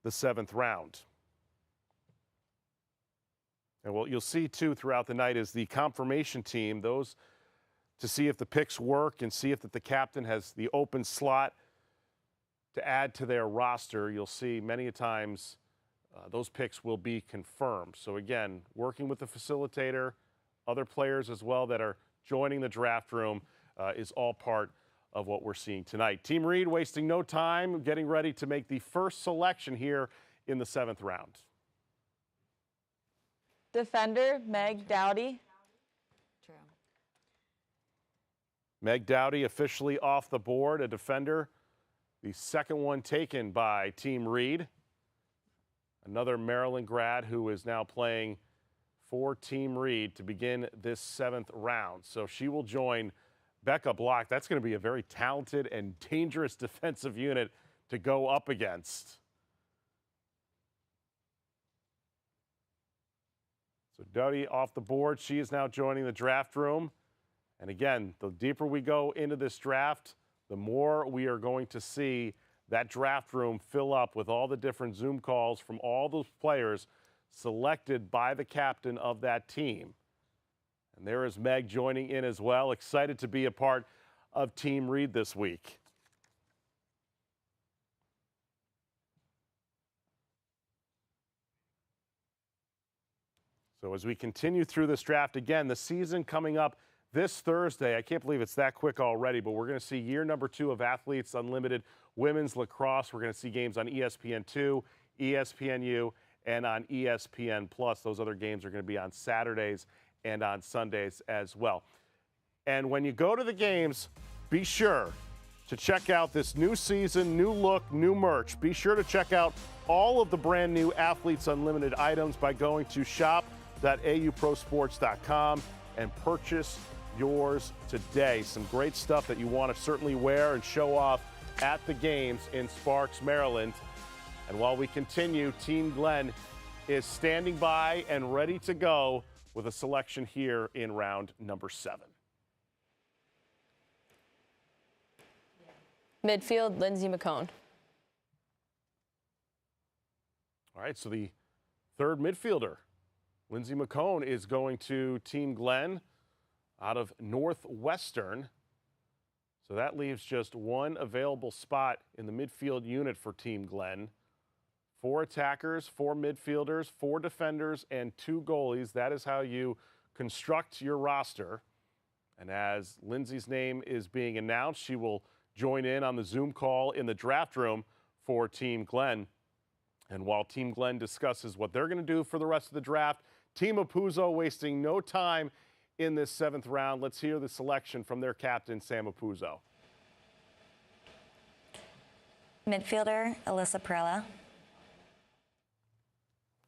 the 7th round. And what you'll see, too, throughout the night is the confirmation team, those to see if the picks work and see if the captain has the open slot to add to their roster. You'll see many a times those picks will be confirmed. So, again, working with the facilitator, other players as well that are joining the draft room is all part of what we're seeing tonight. Team Reed wasting no time, getting ready to make the first selection here in the 7th round. Defender, Meg Dowdy. True. Meg Dowdy officially off the board, a defender. The second one taken by Team Reed. Another Maryland grad who is now playing for Team Reed to begin this 7th round. So she will join Becca Block. That's going to be a very talented and dangerous defensive unit to go up against. So Dowdy off the board. She is now joining the draft room. And again, the deeper we go into this draft, the more we are going to see that draft room fill up with all the different Zoom calls from all those players selected by the captain of that team. And there is Meg joining in as well, excited to be a part of Team Reed this week. So as we continue through this draft, again, the season coming up this Thursday. I can't believe it's that quick already, but we're going to see year number 2 of Athletes Unlimited Women's Lacrosse. We're going to see games on ESPN2, ESPNU, and on ESPN+. Those other games are going to be on Saturdays and on Sundays as well. And when you go to the games, be sure to check out this new season, new look, new merch. Be sure to check out all of the brand new Athletes Unlimited items by going to shop.auprosports.com and purchase yours today. Some great stuff that you want to certainly wear and show off at the games in Sparks, Maryland. And while we continue, Team Glenn is standing by and ready to go with a selection here in round number 7. Midfield, Lindsay McCone. All right, so the third midfielder, Lindsay McCone, is going to Team Glenn out of Northwestern. So that leaves just one available spot in the midfield unit for Team Glenn. 4 attackers, 4 midfielders, 4 defenders, and 2 goalies. That is how you construct your roster. And as Lindsay's name is being announced, she will join in on the Zoom call in the draft room for Team Glenn. And while Team Glenn discusses what they're going to do for the rest of the draft, Team Apuzzo wasting no time in this 7th round. Let's hear the selection from their captain, Sam Apuzzo. Midfielder, Alyssa Perella.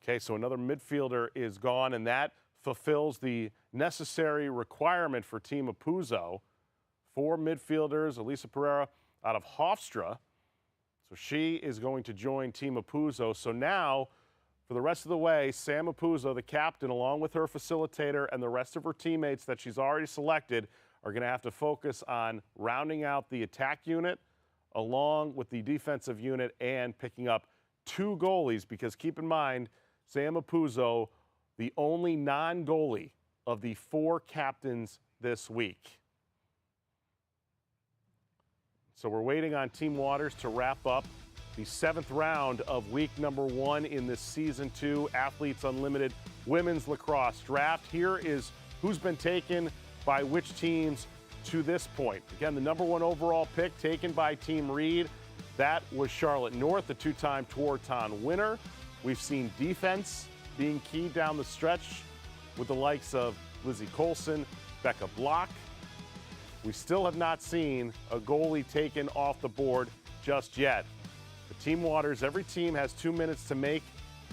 Okay, so another midfielder is gone, and that fulfills the necessary requirement for Team Apuzzo. 4 midfielders, Elisa Pereira out of Hofstra. So she is going to join Team Apuzzo. So now, for the rest of the way, Sam Apuzzo, the captain, along with her facilitator and the rest of her teammates that she's already selected, are going to have to focus on rounding out the attack unit along with the defensive unit and picking up 2 goalies, because keep in mind, Sam Apuzzo, the only non-goalie of the 4 captains this week. So we're waiting on Team Waters to wrap up the 7th round of week number 1 in this Season 2 Athletes Unlimited Women's Lacrosse Draft. Here is who's been taken by which teams to this point. Again, the number 1 overall pick taken by Team Reed. That was Charlotte North, the 2-time Tewaaraton winner. We've seen defense being key down the stretch with the likes of Lizzie Colson, Becca Block. We still have not seen a goalie taken off the board just yet. But Team Waters, every team has 2 minutes to make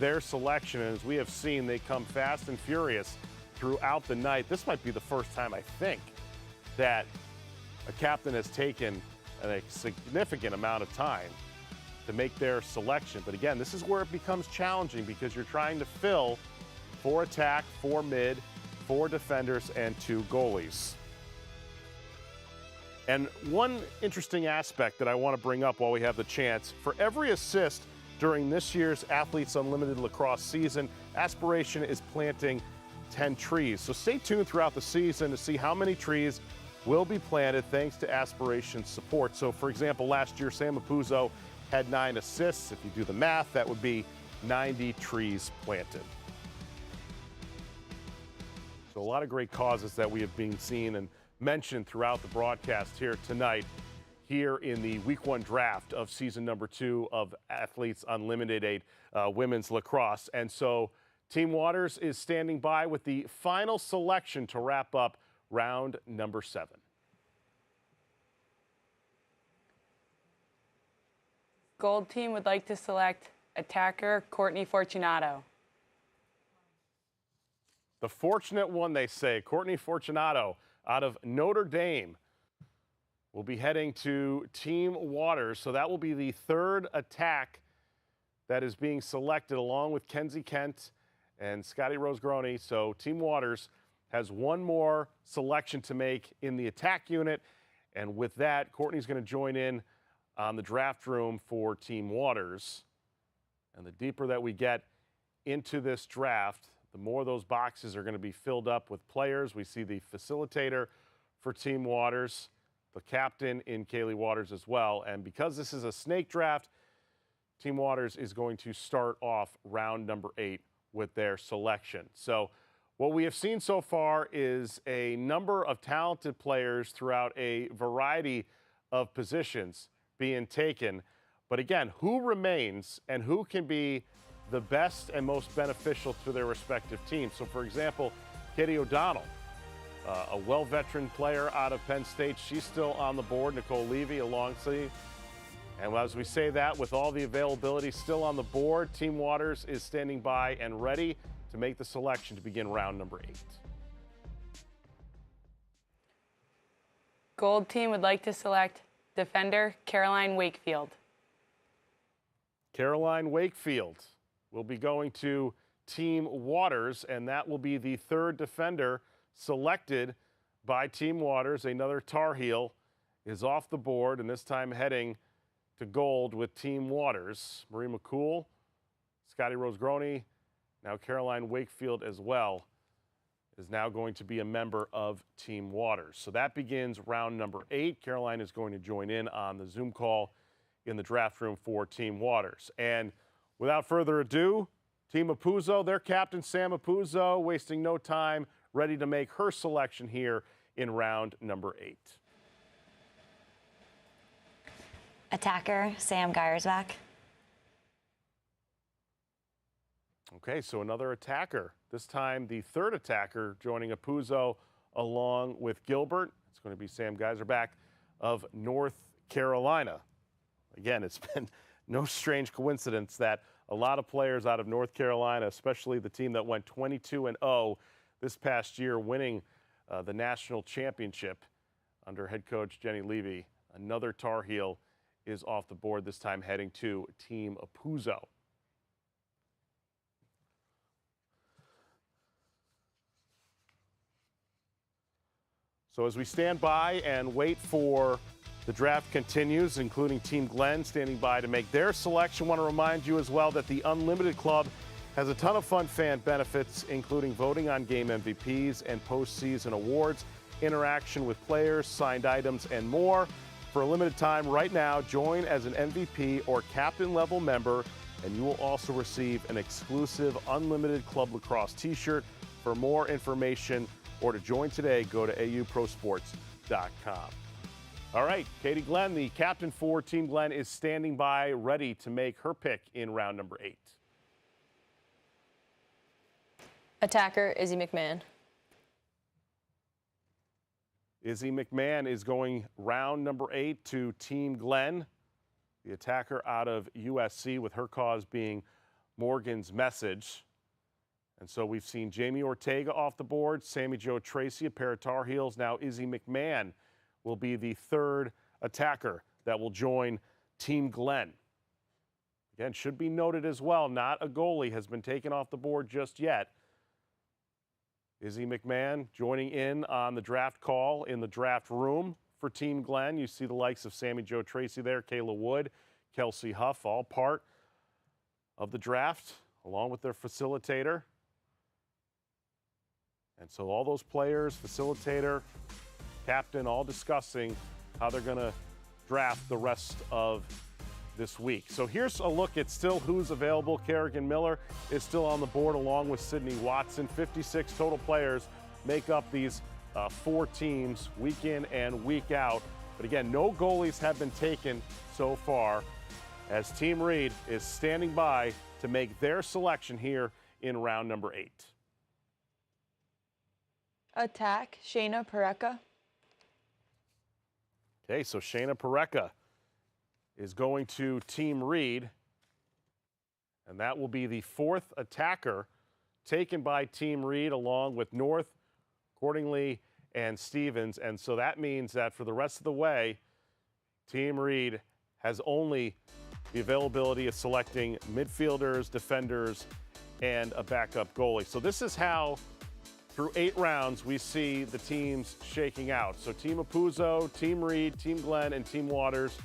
their selection. And as we have seen, they come fast and furious throughout the night. This might be the first time, I think, that a captain has taken a significant amount of time to make their selection. But again, this is where it becomes challenging because you're trying to fill 4 attack, 4 mid, 4 defenders, and 2 goalies. And one interesting aspect that I want to bring up while we have the chance, for every assist during this year's Athletes Unlimited Lacrosse season, Aspiration is planting 10 trees. So stay tuned throughout the season to see how many trees will be planted thanks to Aspiration's support. So for example, last year Sam Apuzzo had 9 assists. If you do the math, that would be 90 trees planted. So a lot of great causes that we have been seen and mentioned throughout the broadcast here tonight, here in the Week 1 draft of season number 2 of Athletes Unlimited Women's Lacrosse. And so Team Waters is standing by with the final selection to wrap up round number 7. Gold team would like to select attacker Courtney Fortunato. The fortunate one, they say, Courtney Fortunato out of Notre Dame, will be heading to Team Waters. So that will be the 3rd attack that is being selected along with Kenzie Kent and Scotty Rose-Grony. So Team Waters has one more selection to make in the attack unit. And with that, Courtney's going to join in on the draft room for Team Waters. And the deeper that we get into this draft, the more those boxes are going to be filled up with players. We see the facilitator for Team Waters, the captain in Kaylee Waters as well. And because this is a snake draft, Team Waters is going to start off round number 8 with their selection. So what we have seen so far is a number of talented players throughout a variety of positions being taken. But again, who remains and who can be the best and most beneficial to their respective teams? So for example, Katie O'Donnell, a well-veteran player out of Penn State, she's still on the board. Nicole Levy alongside. And as we say that, with all the availability still on the board, Team Waters is standing by and ready to make the selection to begin round number 8. Gold team would like to select defender Caroline Wakefield. Caroline Wakefield will be going to Team Waters, and that will be the 3rd defender selected by Team Waters. Another Tar Heel is off the board, and this time heading to gold with Team Waters. Marie McCool, Scotty Rose-Grony, now Caroline Wakefield as well, is now going to be a member of Team Waters. So that begins round number 8. Caroline is going to join in on the Zoom call in the draft room for Team Waters. And without further ado, Team Apuzzo, their captain Sam Apuzzo, wasting no time, ready to make her selection here in round number 8. Attacker Sam Geiersbach. Okay, so another attacker. This time the 3rd attacker joining Apuzzo along with Gilbert. It's going to be Sam Geiersbach of North Carolina. Again, it's been no strange coincidence that a lot of players out of North Carolina, especially the team that went 22-0 this past year, winning the national championship under head coach Jenny Levy. Another Tar Heel is off the board, this time heading to Team Apuzzo. So as we stand by and wait for the draft continues, including Team Glenn standing by to make their selection, I want to remind you as well that the Unlimited Club has a ton of fun fan benefits, including voting on game MVPs and postseason awards, interaction with players, signed items, and more. For a limited time right now, join as an MVP or captain level member, and you will also receive an exclusive Unlimited Club Lacrosse t-shirt. For more information or to join today, go to auprosports.com. All right, Katie Glenn, the captain for Team Glenn, is standing by, ready to make her pick in round number 8. Attacker Izzy McMahon. Izzy McMahon is going round number 8 to Team Glenn, the attacker out of USC, with her cause being Morgan's message. And so we've seen Jamie Ortega off the board, Sammy Jo Tracy, a pair of Tar Heels. Now Izzy McMahon will be the third attacker that will join Team Glenn. Again, should be noted as well, not a goalie has been taken off the board just yet. Izzy McMahon joining in on the draft call in the draft room for Team Glenn. You see the likes of Sammy Jo Tracy there, Kayla Wood, Kelsey Huff, all part of the draft, along with their facilitator. And so all those players, facilitator, captain, all discussing how they're going to draft the rest of this week. So here's a look at still who's available. Kerrigan Miller is still on the board along with Sydney Watson. 56 total players make up these 4 teams week in and week out. But again, no goalies have been taken so far as Team Reed is standing by to make their selection here in round number 8. Attack, Shayna Pareka. Okay, so Shayna Pareka is going to Team Reed, and that will be the 4th attacker taken by Team Reed along with North, Cordingley, and Stevens. And so that means that for the rest of the way, Team Reed has only the availability of selecting midfielders, defenders, and a backup goalie. So this is how, through 8 rounds, we see the teams shaking out. So Team Apuzzo, Team Reed, Team Glenn, and Team Waters,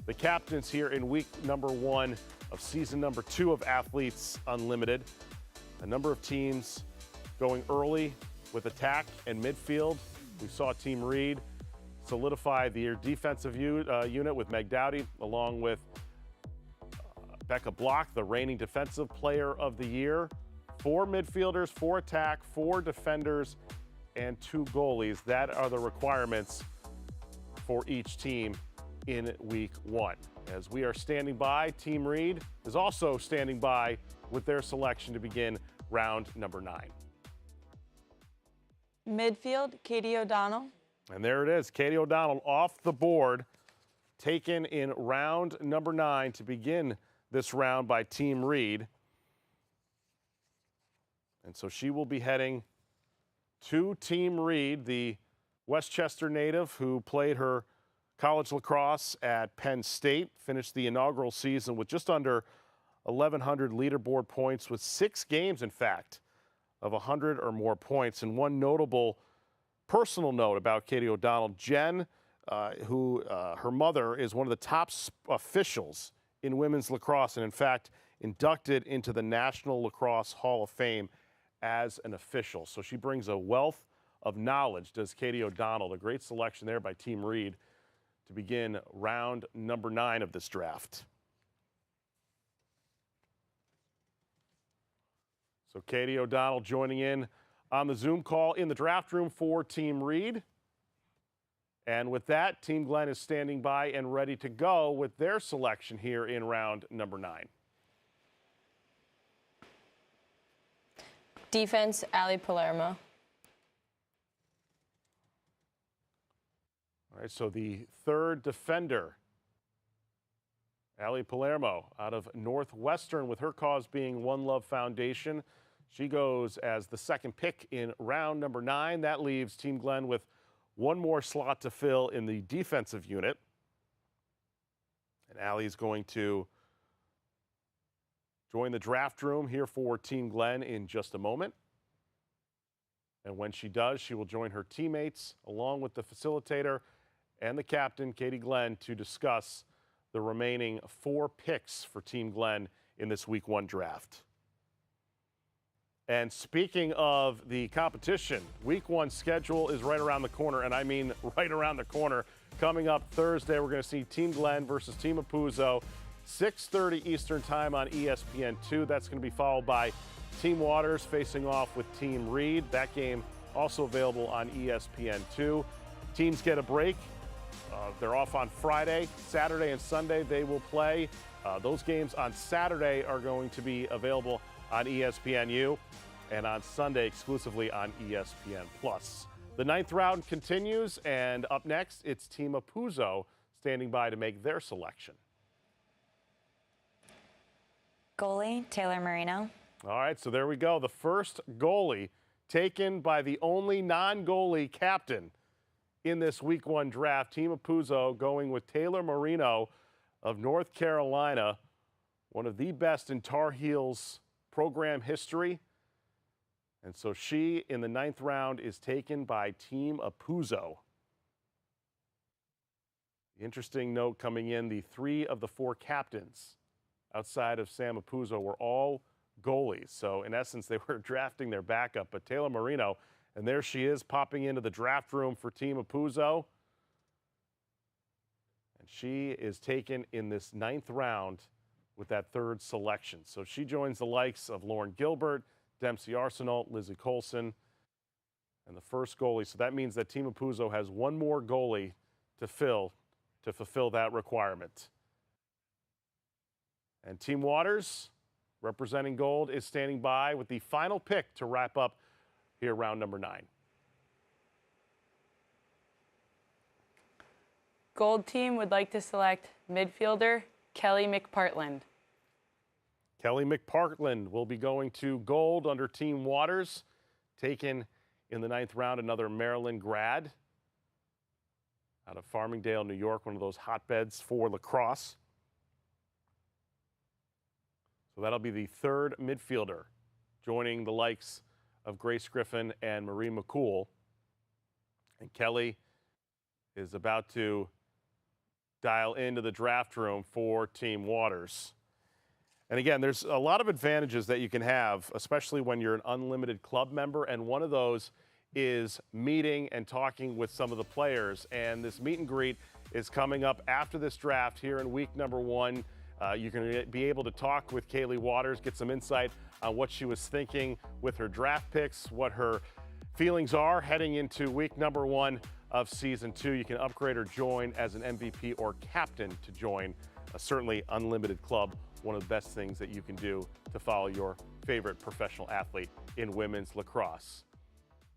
the captains here in week number 1 of season number 2 of Athletes Unlimited. A number of teams going early with attack and midfield. We saw Team Reed solidify their defensive unit with Meg Dowdy, along with Becca Block, the reigning defensive player of the year. 4 midfielders, 4 attack, 4 defenders, and 2 goalies. That are the requirements for each team in week 1. As we are standing by, Team Reed is also standing by with their selection to begin round number 9. Midfield, Katie O'Donnell. And there it is, Katie O'Donnell off the board, taken in round number 9 to begin this round by Team Reed. And so she will be heading to Team Reed, the Westchester native who played her college lacrosse at Penn State, finished the inaugural season with just under 1,100 leaderboard points, with 6 games, in fact, of 100 or more points. And one notable personal note about Katie O'Donnell, Jen, her mother is one of the top officials in women's lacrosse, and in fact, inducted into the National Lacrosse Hall of Fame as an official. So she brings a wealth of knowledge, does Katie O'Donnell. A great selection there by Team Reed to begin round number 9 of this draft. So Katie O'Donnell joining in on the Zoom call in the draft room for Team Reed. And with that, Team Glenn is standing by and ready to go with their selection here in round number 9. Defense, Ali Palermo. All right, so the 3rd defender, Ali Palermo, out of Northwestern, with her cause being One Love Foundation. She goes as the 2nd pick in round number 9. That leaves Team Glenn with one more slot to fill in the defensive unit. And Ali is going to join the draft room here for Team Glenn in just a moment. And when she does, she will join her teammates along with the facilitator and the captain, Katie Glenn, to discuss the remaining 4 picks for Team Glenn in this week 1 draft. And speaking of the competition, week 1 schedule is right around the corner, and I mean right around the corner. Coming up Thursday, we're going to see Team Glenn versus Team Apuzzo, 6:30 Eastern Time on ESPN2. That's going to be followed by Team Waters facing off with Team Reed. That game also available on ESPN2. Teams get a break. They're off on Friday. Saturday and Sunday they will play. Those games on Saturday are going to be available on ESPNU, and on Sunday exclusively on ESPN+. The 9th round continues, and up next, it's Team Apuzzo standing by to make their selection. Goalie, Taylor Marino. All right, so there we go. The first goalie taken by the only non-goalie captain in this Week 1 draft. Team Apuzzo going with Taylor Marino of North Carolina, one of the best in Tar Heels program history. And so she, in the 9th round, is taken by Team Apuzzo. The interesting note coming in, the 3 of the 4 captains outside of Sam Apuzzo were all goalies. So in essence, they were drafting their backup. But Taylor Marino, and there she is popping into the draft room for Team Apuzzo. And she is taken in this 9th round with that 3rd selection. So she joins the likes of Lauren Gilbert, Dempsey Arsenault, Lizzie Colson, and the first goalie. So that means that Team Apuzzo has one more goalie to fulfill that requirement. And Team Waters, representing gold, is standing by with the final pick to wrap up here round number 9. Gold team would like to select midfielder Kelly McPartland. Kelly McPartland will be going to gold under Team Waters, taken in the 9th round, another Maryland grad out of Farmingdale, New York, one of those hotbeds for lacrosse. So that'll be the 3rd midfielder, joining the likes of Grace Griffin and Marie McCool. And Kelly is about to dial into the draft room for Team Waters. And again, there's a lot of advantages that you can have, especially when you're an unlimited club member. And one of those is meeting and talking with some of the players. And this meet and greet is coming up after this draft here in week number 1. You can be able to talk with Kaylee Waters, get some insight on what she was thinking with her draft picks, what her feelings are heading into week number 1 of season 2. You can upgrade or join as an MVP or captain to join a certainly unlimited club. One of the best things that you can do to follow your favorite professional athlete in women's lacrosse.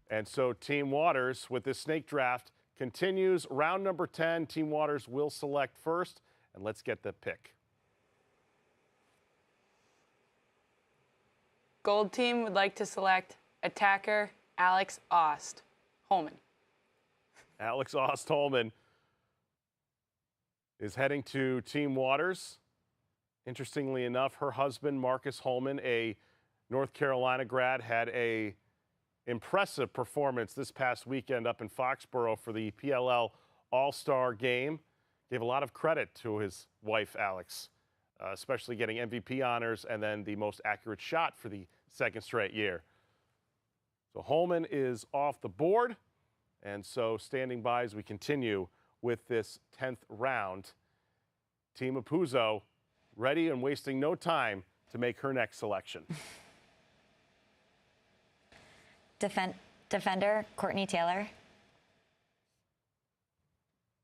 And so Team Waters, with this snake draft, continues round number 10. Team Waters will select first, and let's get the pick. Gold team would like to select attacker Alex Ost Holman. Alex Ost Holman is heading to Team Waters. Interestingly enough, her husband, Marcus Holman, a North Carolina grad, had a impressive performance this past weekend up in Foxborough for the PLL All-Star game. Gave a lot of credit to his wife, Alex, especially getting MVP honors and then the most accurate shot for the 2nd straight year. So Holman is off the board, and so standing by as we continue with this 10th round. Team Apuzzo ready and wasting no time to make her next selection. Defender, Courtney Taylor.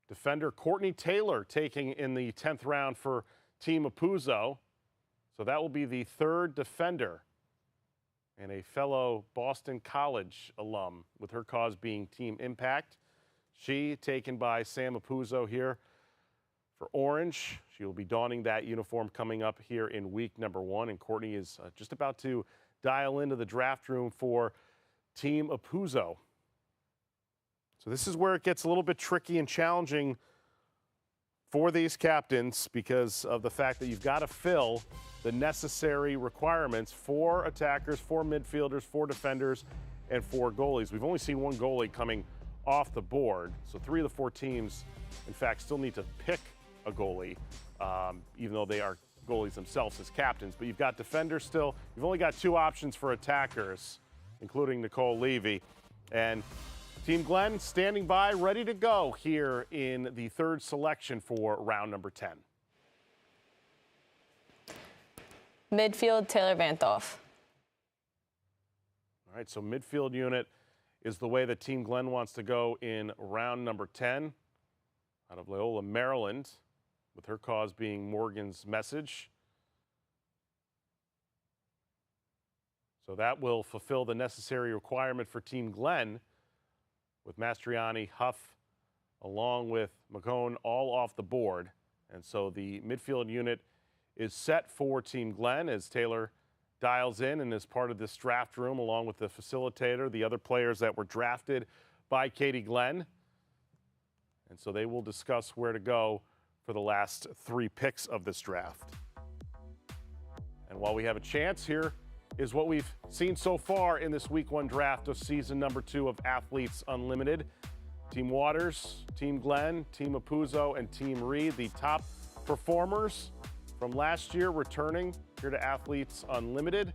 Defender Courtney Taylor taking in the 10th round for Team Apuzzo. So that will be the 3rd defender and a fellow Boston College alum, with her cause being Team Impact. She taken by Sam Apuzzo here for Orange. She will be donning that uniform coming up here in week number 1. And Courtney is just about to dial into the draft room for Team Apuzzo. So this is where it gets a little bit tricky and challenging for these captains, because of the fact that you've got to fill the necessary requirements for attackers, for midfielders, for defenders, and for goalies. We've only seen one goalie coming off the board, so 3 of the 4 teams, in fact, still need to pick a goalie, even though they are goalies themselves as captains. But you've got defenders still. You've only got 2 options for attackers, including Nicole Levy. And Team Glenn standing by, ready to go here in the 3rd selection for round number 10. Midfield, Taylor Vantoff. All right, so midfield unit is the way that Team Glenn wants to go in round number 10. Out of Loyola, Maryland, with her cause being Morgan's Message. So that will fulfill the necessary requirement for Team Glenn, with Mastriani, Huff, along with McCone all off the board. And so the midfield unit is set for Team Glenn as Taylor dials in and is part of this draft room along with the facilitator, the other players that were drafted by Katie Glenn. And so they will discuss where to go for the last 3 picks of this draft. And while we have a chance, here is what we've seen so far in this week 1 draft of season number 2 of Athletes Unlimited. Team Waters, Team Glenn, Team Apuzzo, and Team Reed, the top performers from last year, returning here to Athletes Unlimited.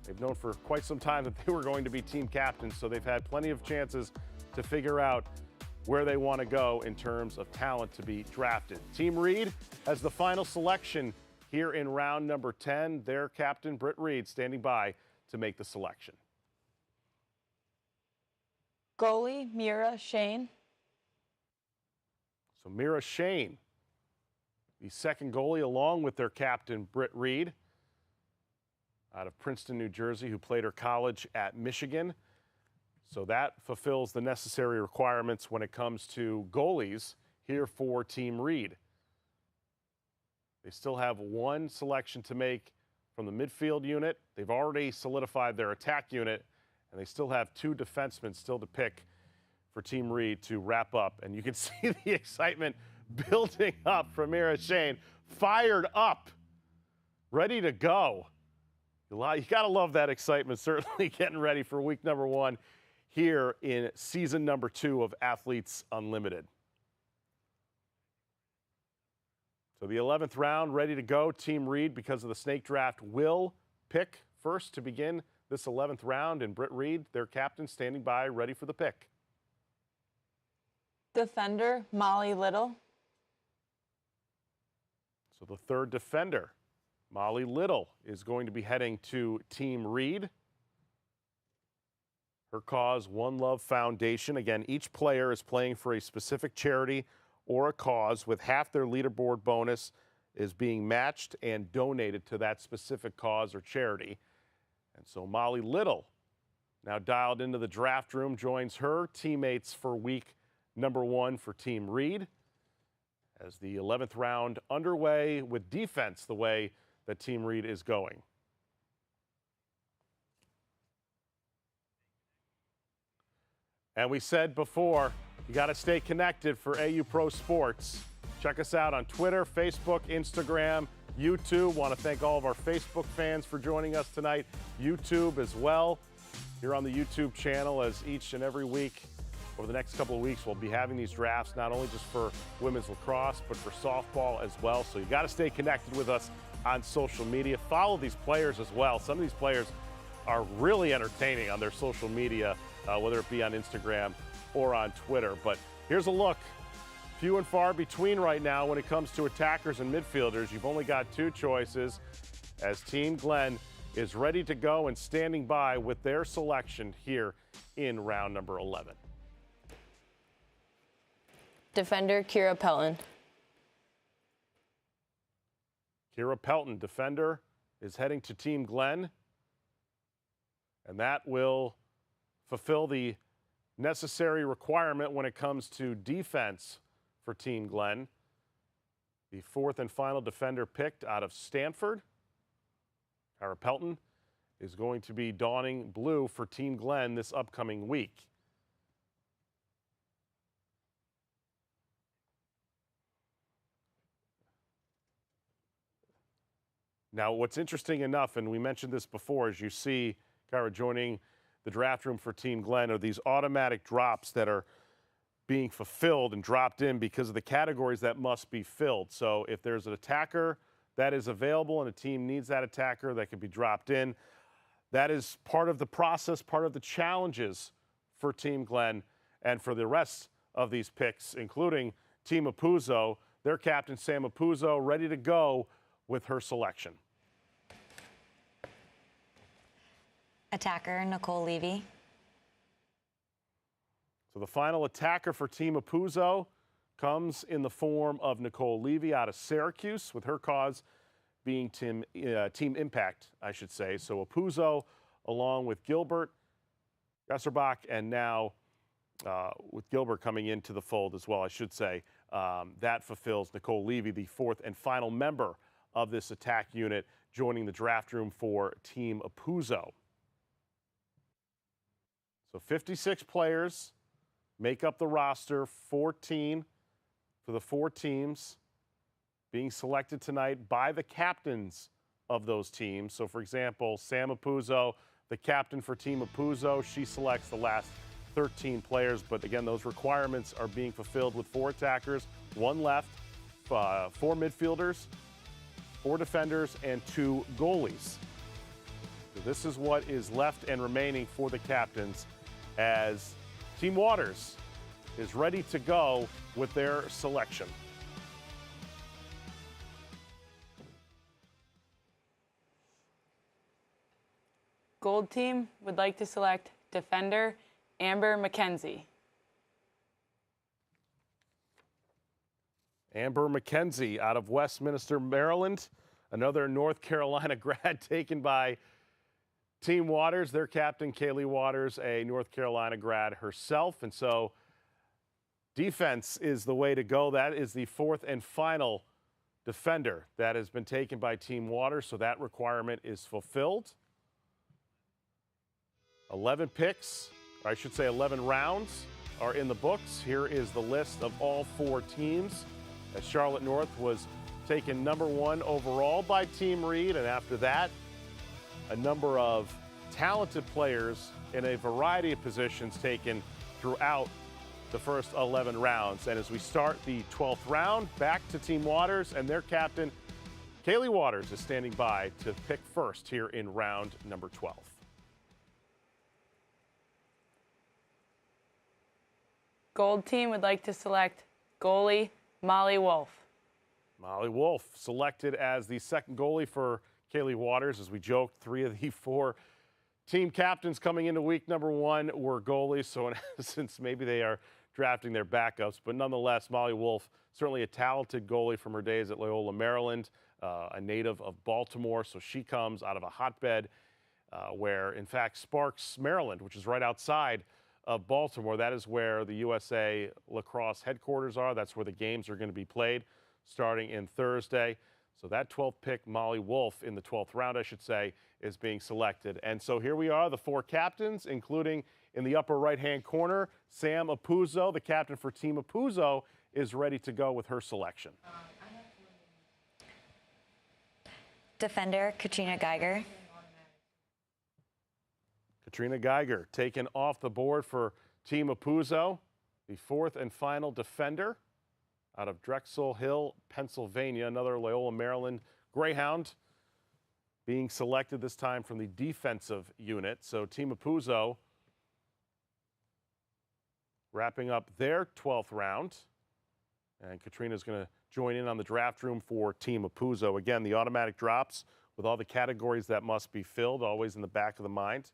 They've known for quite some time that they were going to be team captains, so they've had plenty of chances to figure out where they want to go in terms of talent to be drafted. Team Reed has the final selection here in round number 10. Their captain, Britt Reed, standing by to make the selection. Goalie, Mira Shane. So Mira Shane, the second goalie, along with their captain, Britt Reed, out of Princeton, New Jersey, who played her college at Michigan. So that fulfills the necessary requirements when it comes to goalies here for Team Reed. They still have 1 selection to make from the midfield unit. They've already solidified their attack unit, and they still have 2 defensemen still to pick for Team Reed to wrap up. And you can see the excitement building up from Mira Shane, fired up, ready to go. You got to love that excitement, certainly getting ready for week number 1 here in season number 2 of Athletes Unlimited. So the 11th round ready to go. Team Reed, because of the snake draft, will pick first to begin this 11th round. And Britt Reed, their captain, standing by, ready for the pick. Defender, Molly Little. So the third defender, Molly Little, is going to be heading to Team Reed. Her cause, One Love Foundation. Again, each player is playing for a specific charity or a cause, with half their leaderboard bonus is being matched and donated to that specific cause or charity. And so Molly Little, now dialed into the draft room, joins her teammates for week number 1 for Team Reed, as the 11th round underway with defense the way that Team Reed is going. And we said before, you got to stay connected for AU Pro Sports. Check us out on Twitter, Facebook, Instagram, YouTube. Want to thank all of our Facebook fans for joining us tonight. YouTube as well. Here on the YouTube channel, as each and every week over the next couple of weeks, we'll be having these drafts, not only just for women's lacrosse, but for softball as well. So you got to stay connected with us on social media. Follow these players as well. Some of these players are really entertaining on their social media, whether it be on Instagram or on Twitter. But here's a look. Few and far between right now when it comes to attackers and midfielders. You've only got 2 choices, as Team Glenn is ready to go and standing by with their selection here in round number 11. Defender, Kira Pelton. Kira Pelton, defender, is heading to Team Glenn, and that will fulfill the necessary requirement when it comes to defense for Team Glenn. The 4th and final defender picked out of Stanford. Kira Pelton is going to be donning blue for Team Glenn this upcoming week. Now, what's interesting enough, and we mentioned this before, as you see Kira joining the draft room for Team Glenn, are these automatic drops that are being fulfilled and dropped in because of the categories that must be filled. So if there's an attacker that is available and a team needs that attacker, that can be dropped in. That is part of the process, part of the challenges for Team Glenn and for the rest of these picks, including Team Apuzzo, their captain Sam Apuzzo, ready to go with her selection. Attacker, Nicole Levy. So the final attacker for Team Apuzzo comes in the form of Nicole Levy out of Syracuse, with her cause being Team Impact, I should say. So Apuzzo, along with Gilbert, Gesserbach, and now with Gilbert coming into the fold as well, I should say, that fulfills Nicole Levy, the 4th and final member of this attack unit, joining the draft room for Team Apuzzo. So 56 players make up the roster, 14 for the 4 teams being selected tonight by the captains of those teams. So, for example, Sam Apuzzo, the captain for Team Apuzzo, she selects the last 13 players. But again, those requirements are being fulfilled with 4 attackers, 1 left, 4 midfielders, 4 defenders, and 2 goalies. So this is what is left and remaining for the captains as Team Waters is ready to go with their selection. Gold team would like to select defender Amber McKenzie. Amber McKenzie out of Westminster, Maryland. Another North Carolina grad taken by Team Waters. Their captain, Kaylee Waters, a North Carolina grad herself. And so defense is the way to go. That is the 4th and final defender that has been taken by Team Waters. So that requirement is fulfilled. 11 picks, or I should say 11 rounds, are in the books. Here is the list of all 4 teams. As Charlotte North was taken number 1 overall by Team Reed, and after that, a number of talented players in a variety of positions taken throughout the first 11 rounds. And as we start the 12th round, back to Team Waters, and their captain, Kaylee Waters, is standing by to pick first here in round number 12. Gold team would like to select goalie Molly Wolf. Molly Wolf selected as the second goalie for Kaylee Waters. As we joked, 3 of the 4 team captains coming into week number 1 were goalies. So in essence, maybe they are drafting their backups. But nonetheless, Molly Wolf, certainly a talented goalie from her days at Loyola, Maryland, a native of Baltimore. So she comes out of a hotbed where, in fact, Sparks, Maryland, which is right outside of Baltimore. That is where the USA Lacrosse headquarters are. That's where the games are going to be played starting in Thursday. So that 12th pick, Molly Wolf, in the 12th round, I should say, is being selected. And so here we are, the 4 captains, including in the upper right-hand corner, Sam Apuzzo, the captain for Team Apuzzo, is ready to go with her selection. Defender Katrina Geiger. Katrina Geiger taken off the board for Team Apuzzo, the 4th and final defender out of Drexel Hill, Pennsylvania, another Loyola, Maryland Greyhound being selected this time from the defensive unit. So Team Apuzzo wrapping up their 12th round. And Katrina's going to join in on the draft room for Team Apuzzo. Again, the automatic drops with all the categories that must be filled, always in the back of the mind.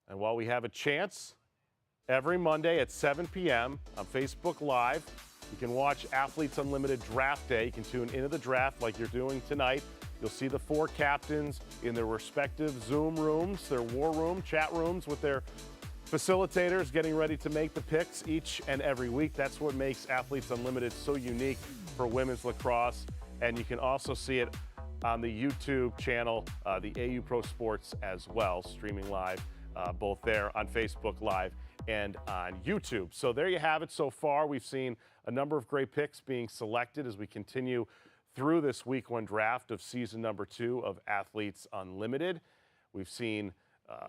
And while we have a chance, every Monday at 7 p.m. on Facebook Live, you can watch Athletes Unlimited Draft Day. You can tune into the draft like you're doing tonight. You'll see the 4 captains in their respective Zoom rooms, their war room, chat rooms with their facilitators getting ready to make the picks each and every week. That's what makes Athletes Unlimited so unique for women's lacrosse. And you can also see it on the YouTube channel, the AU Pro Sports as well, streaming live. Both there on Facebook Live and on YouTube. So there you have it so far. We've seen a number of great picks being selected as we continue through this week 1 draft of season number 2 of Athletes Unlimited. We've seen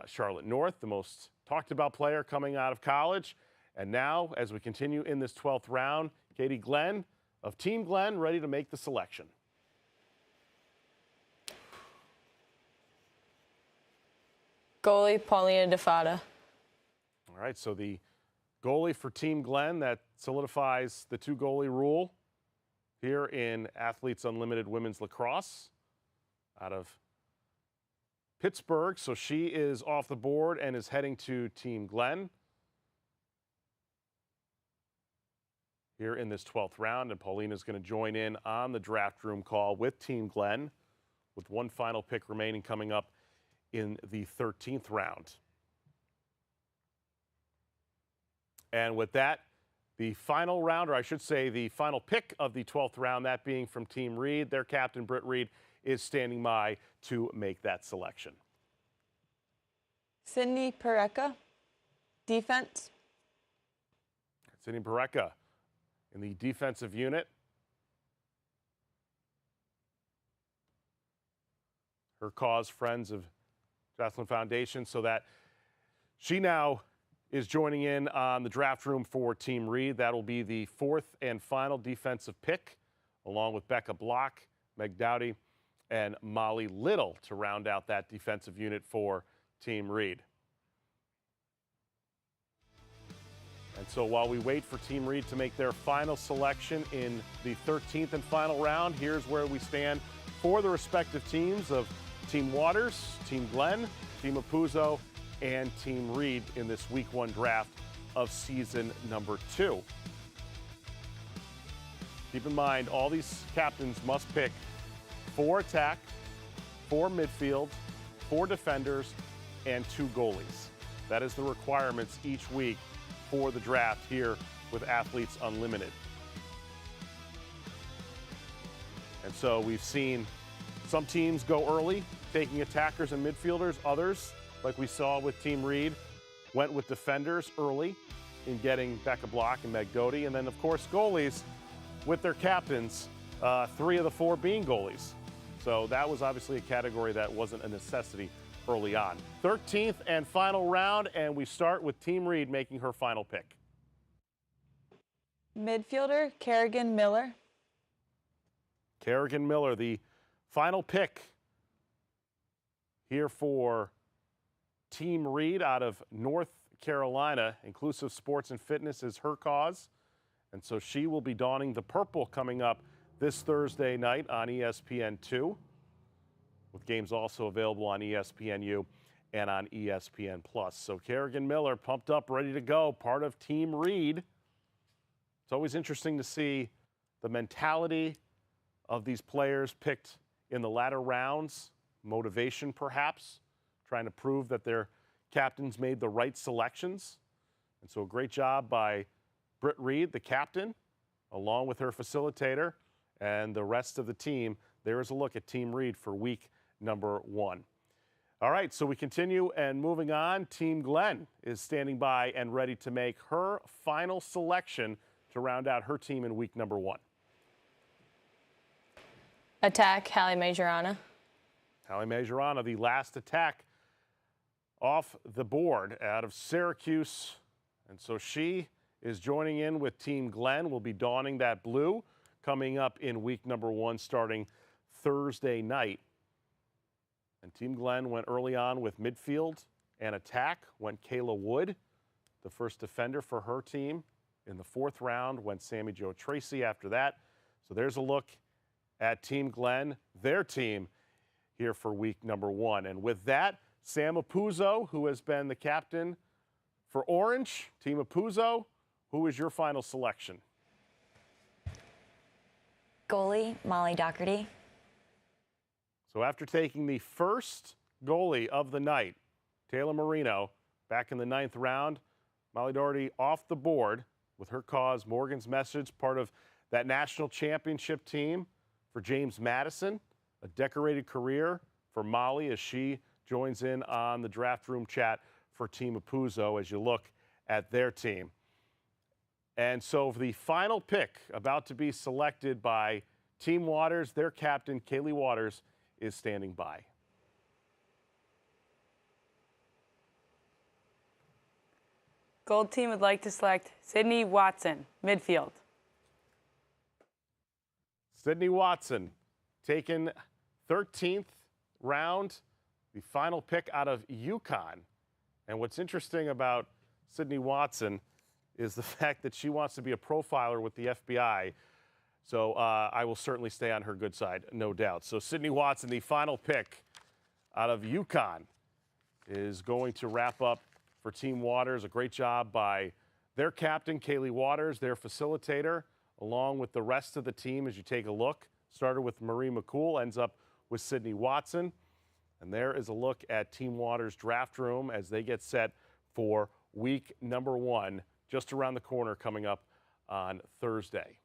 Charlotte North, the most talked about player coming out of college. And now, as we continue in this 12th round, Katie Glenn of Team Glenn ready to make the selection. Goalie Paulina DeFada. All right, so the goalie for Team Glenn, that solidifies the 2 goalie rule here in Athletes Unlimited Women's Lacrosse out of Pittsburgh. So she is off the board and is heading to Team Glenn here in this 12th round. And Paulina is going to join in on the draft room call with Team Glenn with 1 final pick remaining coming up in the 13th round. And with that, the final round, or I should say the final pick of the 12th round, that being from Team Reed. Their captain, Britt Reed, is standing by to make that selection. Sydney Pareca, defense. Sydney Pareca in the defensive unit. Her cause, Friends of Jocelyn Foundation, so that she now is joining in on the draft room for Team Reed. That'll be the 4th and final defensive pick, along with Becca Block, Meg Dowdy, and Molly Little to round out that defensive unit for Team Reed. And so while we wait for Team Reed to make their final selection in the 13th and final round, here's where we stand for the respective teams of Team Waters, Team Glenn, Team Apuzzo, and Team Reed in this Week 1 draft of season number 2. Keep in mind, all these captains must pick 4 attack, 4 midfield, 4 defenders, and 2 goalies. That is the requirements each week for the draft here with Athletes Unlimited. And so we've seen some teams go early, taking attackers and midfielders. Others, like we saw with Team Reed, went with defenders early in getting Becca Block and Meg Doty. And then, of course, goalies with their captains, 3 of the 4 being goalies. So that was obviously a category that wasn't a necessity early on. 13th and final round, and we start with Team Reed making her final pick. Midfielder, Kerrigan Miller. Kerrigan Miller, the final pick here for Team Reed out of North Carolina. Inclusive Sports and Fitness is her cause. And so she will be donning the purple coming up this Thursday night on ESPN2, with games also available on ESPNU and on ESPN+. So Kerrigan Miller pumped up, ready to go, part of Team Reed. It's always interesting to see the mentality of these players picked in the latter rounds, motivation perhaps, trying to prove that their captains made the right selections. And so a great job by Britt Reed, the captain, along with her facilitator and the rest of the team. There is a look at Team Reed for week number 1. All right, so we continue and moving on. Team Glenn is standing by and ready to make her final selection to round out her team in week number 1. Attack, Hallie Majorana. Hallie Majorana, the last attack off the board out of Syracuse. And so she is joining in with Team Glenn. Will be donning that blue coming up in week number 1 starting Thursday night. And Team Glenn went early on with midfield and attack. Went Kayla Wood, the first defender for her team. In the 4th round went Sammy Jo Tracy after that. So there's a look at Team Glenn, their team, here for week number 1. And with that, Sam Apuzzo, who has been the captain for Orange, Team Apuzzo, who is your final selection? Goalie, Molly Doherty. So after taking the first goalie of the night, Taylor Marino, back in the 9th round, Molly Doherty off the board with her cause, Morgan's Message, part of that national championship team for James Madison. A decorated career for Molly as she joins in on the draft room chat for Team Apuzzo as you look at their team. And so the final pick about to be selected by Team Waters, their captain, Kaylee Waters, is standing by. Gold team would like to select Sydney Watson, midfield. Sydney Watson, taken 13th round, the final pick out of UConn. And what's interesting about Sydney Watson is the fact that she wants to be a profiler with the FBI. So I will certainly stay on her good side, no doubt. So Sydney Watson, the final pick out of UConn, is going to wrap up for Team Waters. A great job by their captain, Kaylee Waters, their facilitator, along with the rest of the team as you take a look. Started with Marie McCool, ends up with Sydney Watson. And there is a look at Team Waters' draft room as they get set for week number 1, just around the corner coming up on Thursday.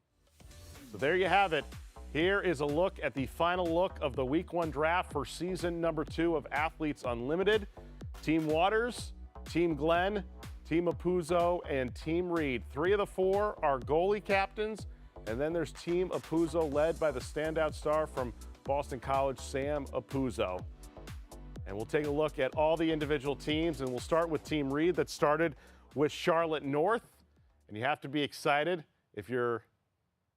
So there you have it. Here is a look at the final look of the Week 1 draft for season number 2 of Athletes Unlimited. Team Waters, Team Glenn, Team Apuzzo, and Team Reed. 3 of the 4 are goalie captains, and then there's Team Apuzzo led by the standout star from Boston College, Sam Apuzzo. And we'll take a look at all the individual teams, and we'll start with Team Reed that started with Charlotte North. And you have to be excited if you're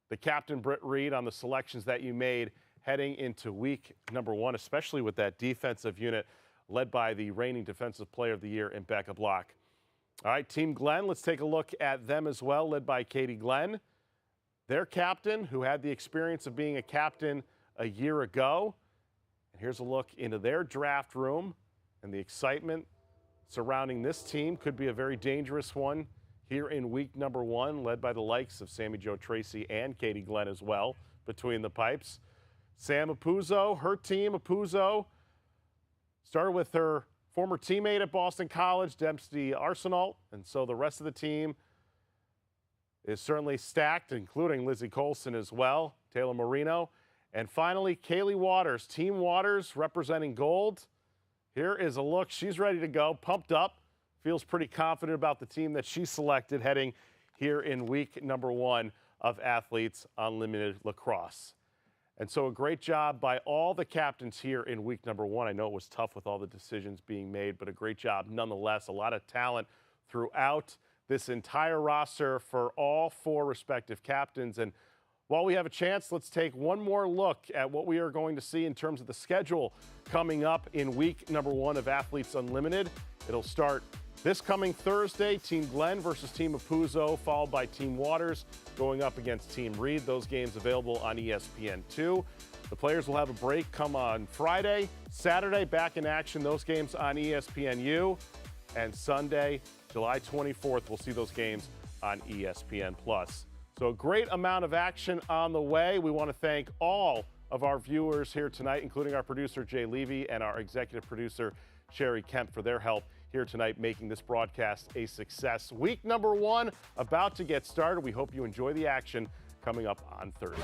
the captain, Britt Reed, on the selections that you made heading into week number 1, especially with that defensive unit led by the reigning Defensive Player of the Year in Becca Block. All right, Team Glenn, let's take a look at them as well, led by Katie Glenn. Their captain, who had the experience of being a captain a year ago. And here's a look into their draft room, and the excitement surrounding this team could be a very dangerous one here in week number 1, led by the likes of Sammy Jo Tracy and Katie Glenn as well between the pipes. Sam Apuzzo, her team, Apuzzo, started with her former teammate at Boston College, Dempsey Arsenault, and so the rest of the team is certainly stacked, including Lizzie Colson as well, Taylor Marino. And finally, Kaylee Waters, Team Waters representing gold. Here is a look. She's ready to go, pumped up, feels pretty confident about the team that she selected heading here in week number 1 of Athletes Unlimited Lacrosse. And so a great job by all the captains here in week number 1. I know it was tough with all the decisions being made, but a great job nonetheless. A lot of talent throughout this entire roster for all 4 respective captains. And while we have a chance, let's take one more look at what we are going to see in terms of the schedule coming up in week number 1 of Athletes Unlimited. It'll start this coming Thursday, Team Glenn versus Team Apuzzo, followed by Team Waters going up against Team Reed. Those games available on ESPN2. The players will have a break come on Friday. Saturday, back in action, those games on ESPNU. And Sunday, July 24th, we'll see those games on ESPN+. So a great amount of action on the way. We want to thank all of our viewers here tonight, including our producer, Jay Levy, and our executive producer, Sherry Kemp, for their help here tonight, making this broadcast a success. Week number 1 about to get started. We hope you enjoy the action coming up on Thursday.